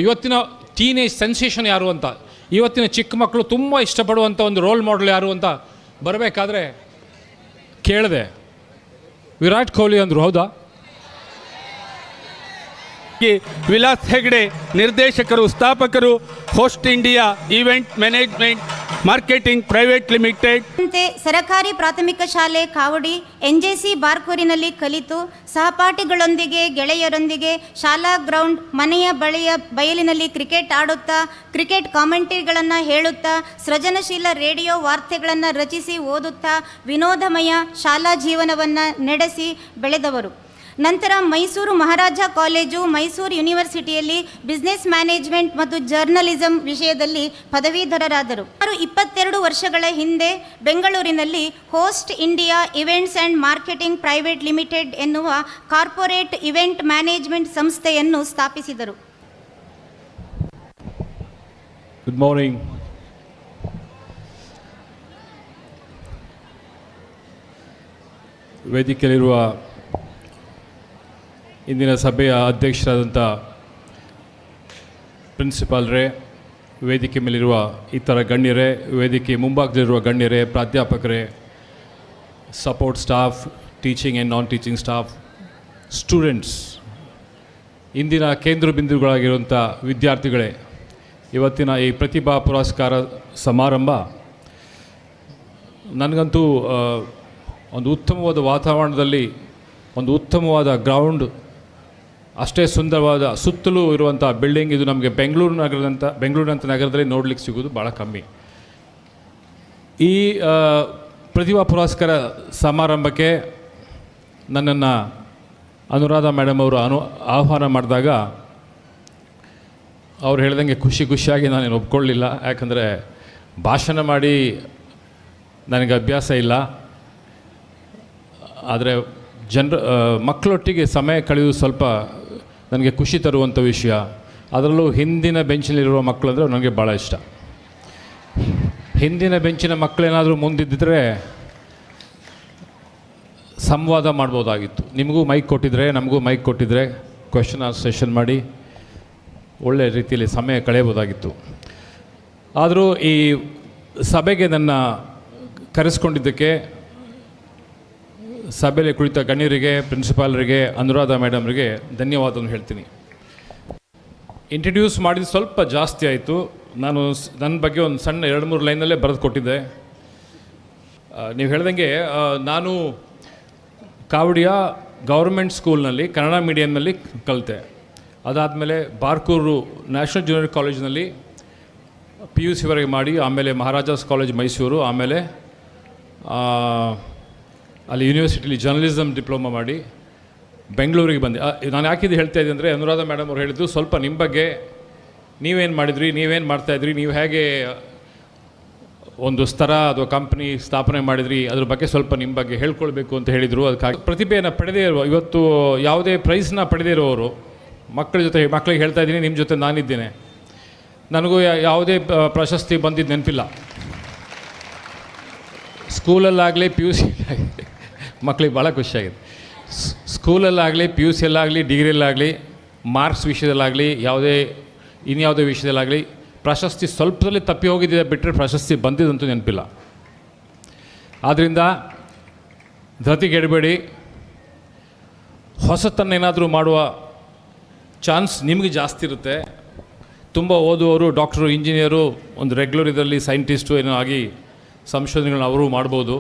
ಇವತ್ತಿನ teenage sensation ಯಾರು ಅಂತ, ಇವತ್ತಿನ ಚಿಕ್ಕ ಮಕ್ಕಳು ತುಂಬ ಇಷ್ಟಪಡುವಂಥ ಒಂದು ರೋಲ್ ಮಾಡೆಲ್ ಯಾರು ಅಂತ ಬರಬೇಕಾದ್ರೆ ಕೇಳಿದೆ, ವಿರಾಟ್ ಕೊಹ್ಲಿ ಅಂದರು. ಹೌದಾ? ವಿಲಾಸ್ ಹೆಗ್ಡೆ ನಿರ್ದೇಶಕರು, ಸ್ಥಾಪಕರು, host India event management marketing private limited. ಸರಕಾರಿ ಪ್ರಾಥಮಿಕ ಶಾಲೆ ಕಾವಡಿ NJC ಬಾರ್ಕೂರಿನಲ್ಲಿ ಕಲಿತು ಸಹಪಾಠಿಗಳೊಂದಿಗೆ ಗೆಳೆಯರೊಂದಿಗೆ ಶಾಲಾ ಗ್ರೌಂಡ್ ಮನೆಯ ಬಳಿಯ ಬಯಲಿನಲ್ಲಿ ಕ್ರಿಕೆಟ್ ಆಡುತ್ತಾ ಕ್ರಿಕೆಟ್ ಕಾಮೆಂಟ್ರಿಗಳನ್ನು ಹೇಳುತ್ತಾ ಸೃಜನಶೀಲ ರೇಡಿಯೋ ವಾರ್ತೆಗಳನ್ನು ರಚಿಸಿ ಓದುತ್ತಾ ವಿನೋದಮಯ ಶಾಲಾ ಜೀವನವನ್ನು ನಡೆಸಿ ಬೆಳೆದವರು. ನಂತರ ಮೈಸೂರು ಮಹಾರಾಜ ಕಾಲೇಜು, ಮೈಸೂರು ಯೂನಿವರ್ಸಿಟಿಯಲ್ಲಿ ಬಿಸ್ನೆಸ್ ಮ್ಯಾನೇಜ್ಮೆಂಟ್ ಮತ್ತು ಜರ್ನಲಿಸಂ ವಿಷಯದಲ್ಲಿ ಪದವೀಧರರಾದರು. 22 ವರ್ಷಗಳ ಹಿಂದೆ ಬೆಂಗಳೂರಿನಲ್ಲಿ host India events and marketing private limited ಎನ್ನುವ ಕಾರ್ಪೊರೇಟ್ ಇವೆಂಟ್ ಮ್ಯಾನೇಜ್ಮೆಂಟ್ ಸಂಸ್ಥೆಯನ್ನು ಸ್ಥಾಪಿಸಿದರು. Good morning. ವೇದಿಕೆಯಲ್ಲಿರುವ ಇಂದಿನ ಸಭೆಯ ಅಧ್ಯಕ್ಷರಾದಂಥ ಪ್ರಿನ್ಸಿಪಾಲ್ರೇ, ವೇದಿಕೆ ಮೇಲಿರುವ ಇತರ ಗಣ್ಯರೇ, ವೇದಿಕೆ ಮುಂಭಾಗದಲ್ಲಿರುವ ಗಣ್ಯರೇ, ಪ್ರಾಧ್ಯಾಪಕರೇ, support staff, teaching and non teaching staff, students, ಇಂದಿನ ಕೇಂದ್ರ ಬಿಂದುಗಳಾಗಿರುವಂಥ ವಿದ್ಯಾರ್ಥಿಗಳೇ, ಇವತ್ತಿನ ಈ ಪ್ರತಿಭಾ ಪುರಸ್ಕಾರ ಸಮಾರಂಭ ನನಗಂತೂ ಒಂದು ಉತ್ತಮವಾದ ವಾತಾವರಣದಲ್ಲಿ, ಒಂದು ಉತ್ತಮವಾದ ಗ್ರೌಂಡ್, ಅಷ್ಟೇ ಸುಂದರವಾದ ಸುತ್ತಲೂ ಇರುವಂಥ ಬಿಲ್ಡಿಂಗ್, ಇದು ನಮಗೆ ಬೆಂಗಳೂರಿನಂಥ ನಗರದಲ್ಲಿ ನೋಡಲಿಕ್ಕೆ ಸಿಗೋದು ಭಾಳ ಕಮ್ಮಿ. ಈ ಪ್ರತಿಭಾ ಪುರಸ್ಕಾರ ಸಮಾರಂಭಕ್ಕೆ ನನ್ನನ್ನು ಅನುರಾಧ ಮೇಡಮ್ ಅವರು ಆಹ್ವಾನ ಮಾಡಿದಾಗ ಅವ್ರು ಹೇಳ್ದಂಗೆ ಖುಷಿಯಾಗಿ ನಾನೇನು ಒಪ್ಕೊಳ್ಳಿಲ್ಲ. ಯಾಕಂದರೆ ಭಾಷಣ ಮಾಡಿ ನನಗೆ ಅಭ್ಯಾಸ ಇಲ್ಲ. ಆದರೆ ಮಕ್ಕಳೊಟ್ಟಿಗೆ ಸಮಯ ಕಳೆಯುವುದು ಸ್ವಲ್ಪ ನನಗೆ ಖುಷಿ ತರುವಂಥ ವಿಷಯ. ಅದರಲ್ಲೂ ಹಿಂದಿನ ಬೆಂಚಿನಲ್ಲಿರುವ ಮಕ್ಕಳು ಅಂದರೆ ನನಗೆ ಭಾಳ ಇಷ್ಟ. ಹಿಂದಿನ ಬೆಂಚಿನ ಮಕ್ಕಳೇನಾದರೂ ಮುಂದಿದ್ದರೆ ಸಂವಾದ ಮಾಡ್ಬೋದಾಗಿತ್ತು. ನಿಮಗೂ ಮೈಕ್ ಕೊಟ್ಟಿದ್ರೆ, ನಮಗೂ ಮೈಕ್ ಕೊಟ್ಟಿದ್ರೆ ಕ್ವೆಶ್ಚನ್ ಆನ್ಸರ್ ಸೆಷನ್ ಮಾಡಿ ಒಳ್ಳೆಯ ರೀತಿಯಲ್ಲಿ ಸಮಯ ಕಳೆಯಬಹುದಾಗಿತ್ತು. ಆದರೂ ಈ ಸಭೆಗೆ ನನ್ನ ಕರೆಸ್ಕೊಂಡಿದ್ದಕ್ಕೆ ಸಭೆಯಲ್ಲಿ ಕುಳಿತ ಗಣ್ಯರಿಗೆ, ಪ್ರಿನ್ಸಿಪಾಲರಿಗೆ, ಅನುರಾಧ ಮೇಡಮ್ರಿಗೆ ಧನ್ಯವಾದವನ್ನು ಹೇಳ್ತೀನಿ. ಇಂಟ್ರಡ್ಯೂಸ್ ಮಾಡಿದ ಸ್ವಲ್ಪ ಜಾಸ್ತಿ ಆಯಿತು. ನಾನು ನನ್ನ ಬಗ್ಗೆ ಒಂದು ಸಣ್ಣ 2-3 ಲೈನಲ್ಲೇ ಬರೆದು ಕೊಟ್ಟಿದ್ದೆ. ನೀವು ಹೇಳ್ದಂಗೆ ನಾನು ಕಾವಡಿಯ ಗೌರ್ಮೆಂಟ್ ಸ್ಕೂಲ್ನಲ್ಲಿ ಕನ್ನಡ ಮೀಡಿಯಮ್ನಲ್ಲಿ ಕಲಿತೆ. ಅದಾದಮೇಲೆ ಬಾರ್ಕೂರು ನ್ಯಾಷನಲ್ ಜೂನಿಯರ್ ಕಾಲೇಜಿನಲ್ಲಿ PUCವರೆಗೆ ಮಾಡಿ, ಆಮೇಲೆ ಮಹಾರಾಜಾಸ್ ಕಾಲೇಜ್ ಮೈಸೂರು, ಆಮೇಲೆ ಅಲ್ಲಿ ಯೂನಿವರ್ಸಿಟಿಲಿ ಜರ್ನಲಿಸಮ್ ಡಿಪ್ಲೊಮಾ ಮಾಡಿ ಬೆಂಗಳೂರಿಗೆ ಬಂದೆ. ನಾನು ಯಾಕಿದು ಹೇಳ್ತಾ ಇದ್ದೆ ಅಂದರೆ, ಅನುರಾಧ ಮೇಡಮ್ ಅವ್ರು ಹೇಳಿದ್ದು ಸ್ವಲ್ಪ ನಿಮ್ಮ ಬಗ್ಗೆ, ನೀವೇನು ಮಾಡಿದ್ರಿ, ನೀವೇನು ಮಾಡ್ತಾಯಿದ್ರಿ, ನೀವು ಹೇಗೆ ಒಂದು ಸ್ತರ ಅಥವಾ ಕಂಪ್ನಿ ಸ್ಥಾಪನೆ ಮಾಡಿದ್ರಿ, ಅದ್ರ ಬಗ್ಗೆ ಸ್ವಲ್ಪ ನಿಮ್ಮ ಬಗ್ಗೆ ಹೇಳ್ಕೊಳ್ಬೇಕು ಅಂತ ಹೇಳಿದರು. ಅದಕ್ಕಾಗಿ ಪ್ರತಿಭೆಯನ್ನು ಪಡೆದೇ ಇರುವ, ಇವತ್ತು ಯಾವುದೇ ಪ್ರೈಸ್ನ ಪಡೆದೇ ಇರೋರು ಮಕ್ಕಳಿಗೆ ಹೇಳ್ತಾ ಇದ್ದೀನಿ, ನಿಮ್ಮ ಜೊತೆ ನಾನಿದ್ದೇನೆ. ನನಗೂ ಯಾವುದೇ ಪ್ರಶಸ್ತಿ ಬಂದಿದ್ದು ನೆನಪಿಲ್ಲ. ಸ್ಕೂಲಲ್ಲಾಗಲಿ PUC ಮಕ್ಕಳಿಗೆ ಭಾಳ ಖುಷಿಯಾಗಿದೆ. ಸ್ಕೂಲಲ್ಲಾಗಲಿ PUCಯಲ್ಲಾಗಲಿ ಡಿಗ್ರಿಯಲ್ಲಾಗಲಿ ಮಾರ್ಕ್ಸ್ ವಿಷಯದಲ್ಲಾಗಲಿ ಇನ್ಯಾವುದೇ ವಿಷಯದಲ್ಲಾಗಲಿ ಪ್ರಶಸ್ತಿ ಸ್ವಲ್ಪದಲ್ಲಿ ತಪ್ಪಿ ಹೋಗಿದ್ದೆ ಬಿಟ್ಟರೆ ಪ್ರಶಸ್ತಿ ಬಂದಿದ್ದಂತೂ ನೆನಪಿಲ್ಲ. ಆದ್ದರಿಂದ ಧೃತಿಗೆಡಬೇಡಿ. ಹೊಸತನ್ನೇನಾದರೂ ಮಾಡುವ ಚಾನ್ಸ್ ನಿಮಗೆ ಜಾಸ್ತಿ ಇರುತ್ತೆ. ತುಂಬ ಓದುವವರು, ಡಾಕ್ಟ್ರು, ಇಂಜಿನಿಯರು, ಒಂದು ರೆಗ್ಯುಲರ್ ಇದರಲ್ಲಿ ಸೈಂಟಿಸ್ಟು ಏನೋ ಆಗಿ ಸಂಶೋಧನೆಗಳನ್ನ ಅವರು ಮಾಡ್ಬೋದು.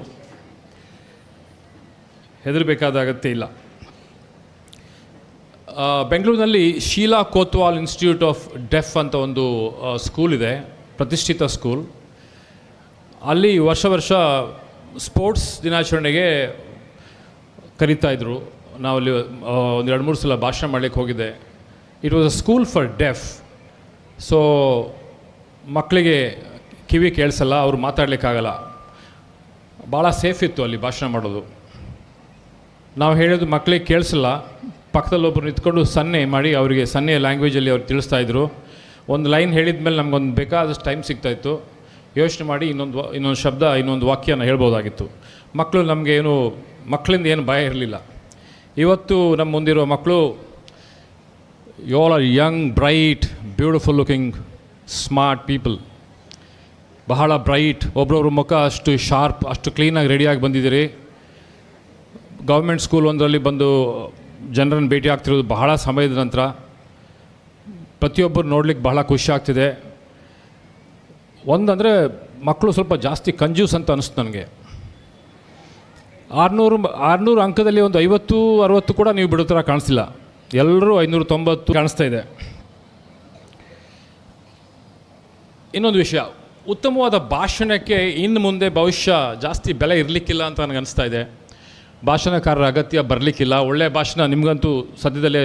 ಹೆದರಬೇಕಾದ ಅಗತ್ಯ ಇಲ್ಲ. ಬೆಂಗಳೂರಿನಲ್ಲಿ Sheela Kothwal institute of deaf ಅಂತ ಒಂದು ಸ್ಕೂಲ್ ಇದೆ, ಪ್ರತಿಷ್ಠಿತ ಸ್ಕೂಲ್. ಅಲ್ಲಿ ವರ್ಷ ಸ್ಪೋರ್ಟ್ಸ್ ದಿನಾಚರಣೆಗೆ ಕರೀತಾಯಿದ್ರು. ನಾವಲ್ಲಿ ಒಂದು 2-3 ಸಲ ಭಾಷಣ ಮಾಡಲಿಕ್ಕೆ ಹೋಗಿದ್ದೆ. It was a school for deaf. So ಮಕ್ಕಳಿಗೆ ಕಿವಿ ಕೇಳಿಸಲ್ಲ, ಅವರು ಮಾತಾಡಲಿಕ್ಕಾಗಲ್ಲ. ಭಾಳ ಸೇಫ್ ಇತ್ತು ಅಲ್ಲಿ ಭಾಷಣ ಮಾಡೋದು. ನಾವು ಹೇಳೋದು ಮಕ್ಕಳಿಗೆ ಕೇಳಿಸಲ್ಲ, ಪಕ್ಕದಲ್ಲಿ ಒಬ್ಬರು ನಿಂತ್ಕೊಂಡು ಸನ್ನೆ ಮಾಡಿ ಅವರಿಗೆ ಸನ್ನೆ ಲ್ಯಾಂಗ್ವೇಜಲ್ಲಿ ಅವ್ರು ತಿಳಿಸ್ತಾಯಿದ್ರು. ಒಂದು ಲೈನ್ ಹೇಳಿದ ಮೇಲೆ ನಮಗೊಂದು ಬೇಕಾದಷ್ಟು ಟೈಮ್ ಸಿಗ್ತಾಯಿತ್ತು. ಯೋಚನೆ ಮಾಡಿ ಇನ್ನೊಂದು ಶಬ್ದ, ಇನ್ನೊಂದು ವಾಕ್ಯನ ಹೇಳ್ಬೋದಾಗಿತ್ತು. ಮಕ್ಕಳಿಂದ ಏನು ಭಯ ಇರಲಿಲ್ಲ. ಇವತ್ತು ನಮ್ಮ ಮುಂದಿರೋ ಮಕ್ಕಳು you all are young, bright, beautiful looking, smart people. ಬಹಳ ಬ್ರೈಟ್, ಒಬ್ರೊಬ್ರ ಮುಖ ಅಷ್ಟು ಶಾರ್ಪ್, ಅಷ್ಟು ಕ್ಲೀನಾಗಿ ರೆಡಿಯಾಗಿ ಬಂದಿದ್ದೀರಿ. ಗೌರ್ಮೆಂಟ್ ಸ್ಕೂಲ್ ಒಂದರಲ್ಲಿ ಬಂದು ಜನರನ್ನು ಭೇಟಿ ಆಗ್ತಿರೋದು ಬಹಳ ಸಮಯದ ನಂತರ. ಪ್ರತಿಯೊಬ್ಬರು ನೋಡ್ಲಿಕ್ಕೆ ಬಹಳ ಖುಷಿ ಆಗ್ತಿದೆ. ಒಂದಂದರೆ ಮಕ್ಕಳು ಸ್ವಲ್ಪ ಜಾಸ್ತಿ ಕಂಜ್ಯೂಸ್ ಅಂತ ಅನಿಸ್ತು ನನಗೆ. 600 ಅಂಕದಲ್ಲಿ ಒಂದು 50-60 ಕೂಡ ನೀವು ಬಿಡೋ ಥರ ಕಾಣಿಸ್ತಿಲ್ಲ. ಎಲ್ಲರೂ 590 ಕಾಣಿಸ್ತಾ ಇದೆ. ಇನ್ನೊಂದು ವಿಷಯ, ಉತ್ತಮವಾದ ಭಾಷಣಕ್ಕೆ ಇನ್ನು ಮುಂದೆ ಬಹುಶಃ ಜಾಸ್ತಿ ಬೆಲೆ ಇರಲಿಕ್ಕಿಲ್ಲ ಅಂತ ನನಗೆ ಅನಿಸ್ತಾ ಇದೆ. ಭಾಷಣಕಾರರ ಅಗತ್ಯ ಬರಲಿಕ್ಕಿಲ್ಲ. ಒಳ್ಳೆಯ ಭಾಷಣ ನಿಮಗಂತೂ ಸದ್ಯದಲ್ಲೇ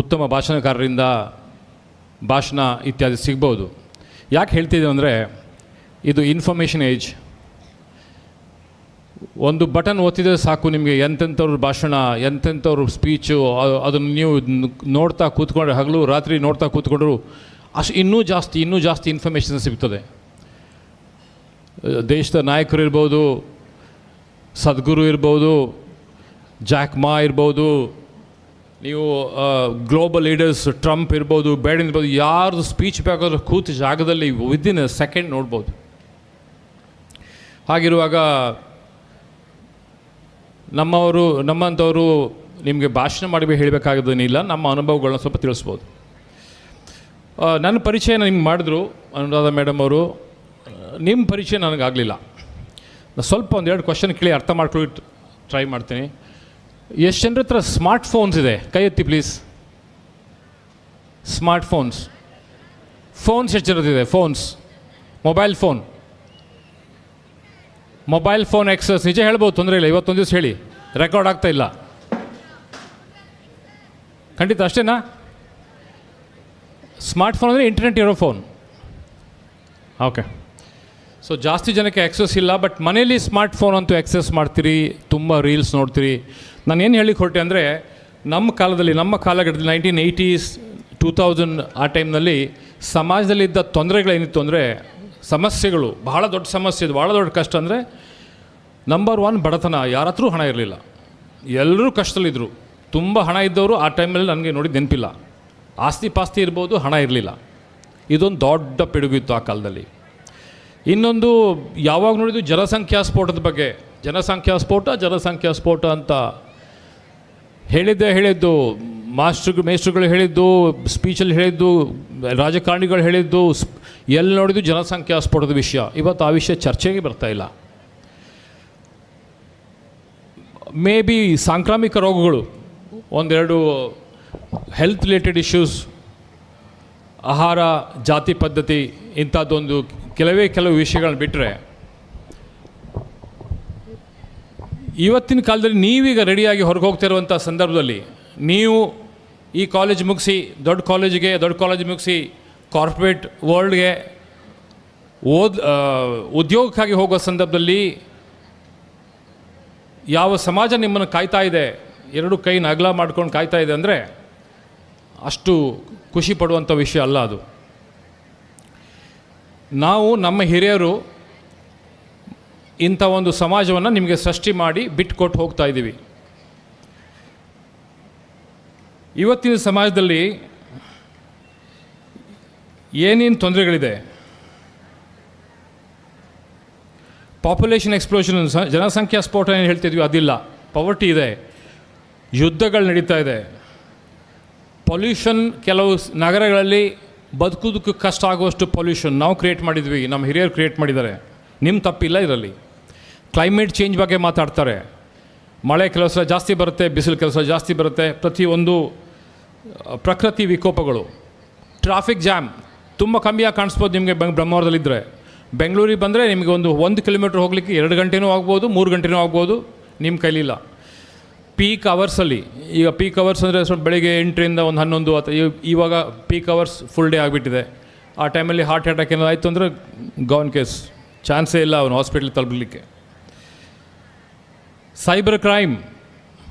ಉತ್ತಮ ಭಾಷಣಕಾರರಿಂದ ಭಾಷಣ ಇತ್ಯಾದಿ ಸಿಗ್ಬೋದು. ಯಾಕೆ ಹೇಳ್ತಿದ್ದೀವಿ ಅಂದರೆ, ಇದು ಇನ್ಫಾರ್ಮೇಷನ್ ಏಜ್. ಒಂದು ಬಟನ್ ಒತ್ತಿದ್ರೆ ಸಾಕು ನಿಮಗೆ ಎಂತೆಂಥವ್ರ ಭಾಷಣ, ಎಂತೆಂಥವ್ರ ಸ್ಪೀಚು, ಅದನ್ನು ನೀವು ನೋಡ್ತಾ ಕೂತ್ಕೊಂಡ್ರೆ, ಹಗಲು ರಾತ್ರಿ ನೋಡ್ತಾ ಕೂತ್ಕೊಂಡ್ರು ಇನ್ನೂ ಜಾಸ್ತಿ ಇನ್ಫಾರ್ಮೇಷನ್ ಸಿಗ್ತದೆ. ದೇಶದ ನಾಯಕರು ಇರ್ಬೋದು, ಸದ್ಗುರು ಇರ್ಬೋದು, ಜಾಕ್ ಮಾ ಇರ್ಬೋದು, ನೀವು ಗ್ಲೋಬಲ್ ಲೀಡರ್ಸ್ ಟ್ರಂಪ್ ಇರ್ಬೋದು, ಬೈಡನ್ ಇರ್ಬೋದು, ಯಾರ್ದು ಸ್ಪೀಚ್ ಬೇಕಾದ್ರೂ ಕೂತ ಜಾಗದಲ್ಲಿ ವಿದಿನ್ ಎ ಸೆಕೆಂಡ್ ನೋಡ್ಬೋದು. ಹಾಗಿರುವಾಗ ನಮ್ಮಂಥವರು ನಿಮಗೆ ಭಾಷಣ ಮಾಡಿ ಹೇಳಬೇಕಾಗೋದೇನಿಲ್ಲ, ನಮ್ಮ ಅನುಭವಗಳನ್ನ ಸ್ವಲ್ಪ ತಿಳಿಸ್ಬೋದು. ನನ್ನ ಪರಿಚಯ ನಿಮ್ಗೆ ಮಾಡಿದ್ರು ಅನುರಾಧ ಮೇಡಮ್ ಅವರು, ನಿಮ್ಮ ಪರಿಚಯ ನನಗಾಗಲಿಲ್ಲ. ನಾನು ಸ್ವಲ್ಪ 1-2 ಕ್ವಶನ್ ಕೇಳಿ ಅರ್ಥ ಮಾಡ್ಕೊಳ್ಳಿ ಟ್ರೈ ಮಾಡ್ತೀನಿ. ಎಷ್ಟು ಜನರ ಹತ್ರ ಸ್ಮಾರ್ಟ್ ಫೋನ್ಸ್ ಇದೆ? ಕೈ ಎತ್ತಿ ಪ್ಲೀಸ್. ಸ್ಮಾರ್ಟ್ ಫೋನ್ಸ್ ಎಷ್ಟು ಜನರದಿದೆ? ಮೊಬೈಲ್ ಫೋನ್ ಎಕ್ಸಸ್ ನಿಜ ಹೇಳ್ಬೋದು, ತೊಂದರೆ ಇಲ್ಲ. ಇವತ್ತೊಂದು ದಿವಸ ಹೇಳಿ, ರೆಕಾರ್ಡ್ ಆಗ್ತಾ ಇಲ್ಲ. ಖಂಡಿತ ಅಷ್ಟೇನಾ? ಸ್ಮಾರ್ಟ್ ಫೋನ್ ಅಂದರೆ ಇಂಟರ್ನೆಟ್ ಇರೋ ಫೋನ್. ಓಕೆ. ಸೊ ಜಾಸ್ತಿ ಜನಕ್ಕೆ ಆಕ್ಸೆಸ್ ಇಲ್ಲ, ಬಟ್ ಮನೇಲಿ ಸ್ಮಾರ್ಟ್ ಫೋನ್ ಅಂತೂ ಆಕ್ಸೆಸ್ ಮಾಡ್ತೀರಿ, ತುಂಬ ರೀಲ್ಸ್ ನೋಡ್ತೀರಿ. ನಾನು ಏನು ಹೇಳಿಕ್ಕೆ ಹೊರಟೆ ಅಂದರೆ, ನಮ್ಮ ಕಾಲಘಟ್ಟದಲ್ಲಿ 1980s 2000 ಆ ಟೈಮ್ನಲ್ಲಿ ಸಮಾಜದಲ್ಲಿದ್ದ ತೊಂದರೆಗಳೇನಿತ್ತು ಅಂದರೆ, ಸಮಸ್ಯೆಗಳು ಬಹಳ ದೊಡ್ಡ ಸಮಸ್ಯೆ, ಇದು ಭಾಳ ದೊಡ್ಡ ಕಷ್ಟ. ಅಂದರೆ ನಂಬರ್ 1 ಬಡತನ. ಯಾರ ಹತ್ರ ಹಣ ಇರಲಿಲ್ಲ, ಎಲ್ಲರೂ ಕಷ್ಟದಲ್ಲಿದ್ದರು. ತುಂಬ ಹಣ ಇದ್ದವರು ಆ ಟೈಮಲ್ಲಿ ನನಗೆ ನೋಡಿದ್ದು ನೆನಪಿಲ್ಲ. ಆಸ್ತಿ ಪಾಸ್ತಿ ಇರ್ಬೋದು, ಹಣ ಇರಲಿಲ್ಲ. ಇದೊಂದು ದೊಡ್ಡ ಪಿಡುಗಿತ್ತು ಆ ಕಾಲದಲ್ಲಿ. ಇನ್ನೊಂದು, ಯಾವಾಗ ನೋಡಿದ್ದು ಜನಸಂಖ್ಯಾ ಸ್ಫೋಟದ ಬಗ್ಗೆ. ಜನಸಂಖ್ಯಾ ಸ್ಫೋಟ ಅಂತ ಹೇಳಿದ್ದು ಮೇಷ್ಟ್ರುಗಳು ಹೇಳಿದ್ದು, ಸ್ಪೀಚಲ್ಲಿ ಹೇಳಿದ್ದು, ರಾಜಕಾರಣಿಗಳು ಹೇಳಿದ್ದು, ಎಲ್ಲಿ ನೋಡಿದ್ದು ಜನಸಂಖ್ಯಾ ಸ್ಫೋಟದ ವಿಷಯ. ಇವತ್ತು ಆ ವಿಷಯ ಚರ್ಚೆಗೆ ಬರ್ತಾ ಇಲ್ಲ. ಮೇ ಬಿ ಸಾಂಕ್ರಾಮಿಕ ರೋಗಗಳು, 1-2 ಹೆಲ್ತ್ ರಿಲೇಟೆಡ್ ಇಶ್ಯೂಸ್, ಆಹಾರ, ಜಾತಿ ಪದ್ಧತಿ, ಇಂಥದ್ದೊಂದು ಕೆಲವು ವಿಷಯಗಳನ್ನ ಬಿಟ್ಟರೆ, ಇವತ್ತಿನ ಕಾಲದಲ್ಲಿ ನೀವೀಗ ರೆಡಿಯಾಗಿ ಹೊರಗೆ ಹೋಗ್ತಾ ಇರುವಂಥ ಸಂದರ್ಭದಲ್ಲಿ, ನೀವು ಈ ಕಾಲೇಜ್ ಮುಗಿಸಿ ದೊಡ್ಡ ಕಾಲೇಜ್ ಮುಗಿಸಿ ಕಾರ್ಪೊರೇಟ್ ವರ್ಲ್ಡ್ಗೆ ಉದ್ಯೋಗಕ್ಕಾಗಿ ಹೋಗೋ ಸಂದರ್ಭದಲ್ಲಿ ಯಾವ ಸಮಾಜ ನಿಮ್ಮನ್ನು ಕಾಯ್ತಾ ಇದೆ, 2 ಕೈನ ಅಗಲ ಮಾಡ್ಕೊಂಡು ಕಾಯ್ತಾ ಇದೆ ಅಂದರೆ, ಅಷ್ಟು ಖುಷಿ ಪಡುವಂಥ ವಿಷಯ ಅಲ್ಲ ಅದು. ನಾವು ನಮ್ಮ ಹಿರಿಯರು ಇಂಥ ಒಂದು ಸಮಾಜವನ್ನು ನಿಮಗೆ ಸೃಷ್ಟಿ ಮಾಡಿ ಬಿಟ್ಕೊಟ್ಟು ಹೋಗ್ತಾ ಇದ್ದೀವಿ. ಇವತ್ತಿನ ಸಮಾಜದಲ್ಲಿ ಏನೇನು ತೊಂದರೆಗಳಿದೆ, ಪಾಪ್ಯುಲೇಷನ್ ಎಕ್ಸ್ಪ್ಲೋಷನ್, ಜನಸಂಖ್ಯಾ ಸ್ಫೋಟ ಏನು ಹೇಳ್ತಿದ್ವಿ ಅದಿಲ್ಲ. ಪವರ್ಟಿ ಇದೆ, ಯುದ್ಧಗಳು ನಡೀತಾ ಇದೆ, ಪೊಲ್ಯೂಷನ್. ಕೆಲವು ನಗರಗಳಲ್ಲಿ ಬದುಕೋದಕ್ಕೆ ಕಷ್ಟ ಆಗುವಷ್ಟು ಪೊಲ್ಯೂಷನ್ ನಾವು ಕ್ರಿಯೇಟ್ ಮಾಡಿದ್ವಿ, ನಮ್ಮ ಹಿರಿಯರು ಕ್ರಿಯೇಟ್ ಮಾಡಿದ್ದಾರೆ. ನಿಮ್ಮ ತಪ್ಪಿಲ್ಲ ಇದರಲ್ಲಿ. ಕ್ಲೈಮೇಟ್ ಚೇಂಜ್ ಬಗ್ಗೆ ಮಾತಾಡ್ತಾರೆ. ಮಳೆ ಕೆಲವು ಸಲ ಜಾಸ್ತಿ ಬರುತ್ತೆ, ಬಿಸಿಲು ಕೆಲವು ಸಲ ಜಾಸ್ತಿ ಬರುತ್ತೆ. ಪ್ರತಿಯೊಂದು ಪ್ರಕೃತಿ ವಿಕೋಪಗಳು. ಟ್ರಾಫಿಕ್ ಜಾಮ್ ತುಂಬ ಕಮ್ಮಿಯಾಗಿ ಕಾಣಿಸ್ಬೋದು ನಿಮಗೆ ಬ್ರಹ್ಮಾವರದಲ್ಲಿದ್ದರೆ. ಬೆಂಗಳೂರಿಗೆ ಬಂದರೆ ನಿಮಗೆ 1 ಕಿಲೋಮೀಟ್ರ್ ಹೋಗಲಿಕ್ಕೆ 2 ಗಂಟೆನೂ ಆಗ್ಬೋದು, 3 ಗಂಟೆನೂ ಆಗ್ಬೋದು, ನಿಮ್ಮ ಕೈಲಿಲ್ಲ. ಪೀಕ್ ಅವರ್ಸಲ್ಲಿ, ಈಗ ಪೀಕ್ ಅವರ್ಸ್ ಅಂದರೆ ಸ್ವಲ್ಪ ಬೆಳಗ್ಗೆ 8ರಿಂದ 11 ಅಥವಾ ಇವಾಗ ಪೀಕ್ ಅವರ್ಸ್ ಫುಲ್ ಡೇ ಆಗಿಬಿಟ್ಟಿದೆ. ಆ ಟೈಮಲ್ಲಿ ಹಾರ್ಟ್ ಅಟ್ಯಾಕ್ ಏನಾದ್ರು ಆಯಿತು ಅಂದರೆ ಗೌನ್ ಕೇಸ್, ಚಾನ್ಸೇ ಇಲ್ಲ ಅವನು ಹಾಸ್ಪಿಟ್ಲ್ ತಲುಪಲಿಕ್ಕೆ. ಸೈಬರ್ ಕ್ರೈಮ್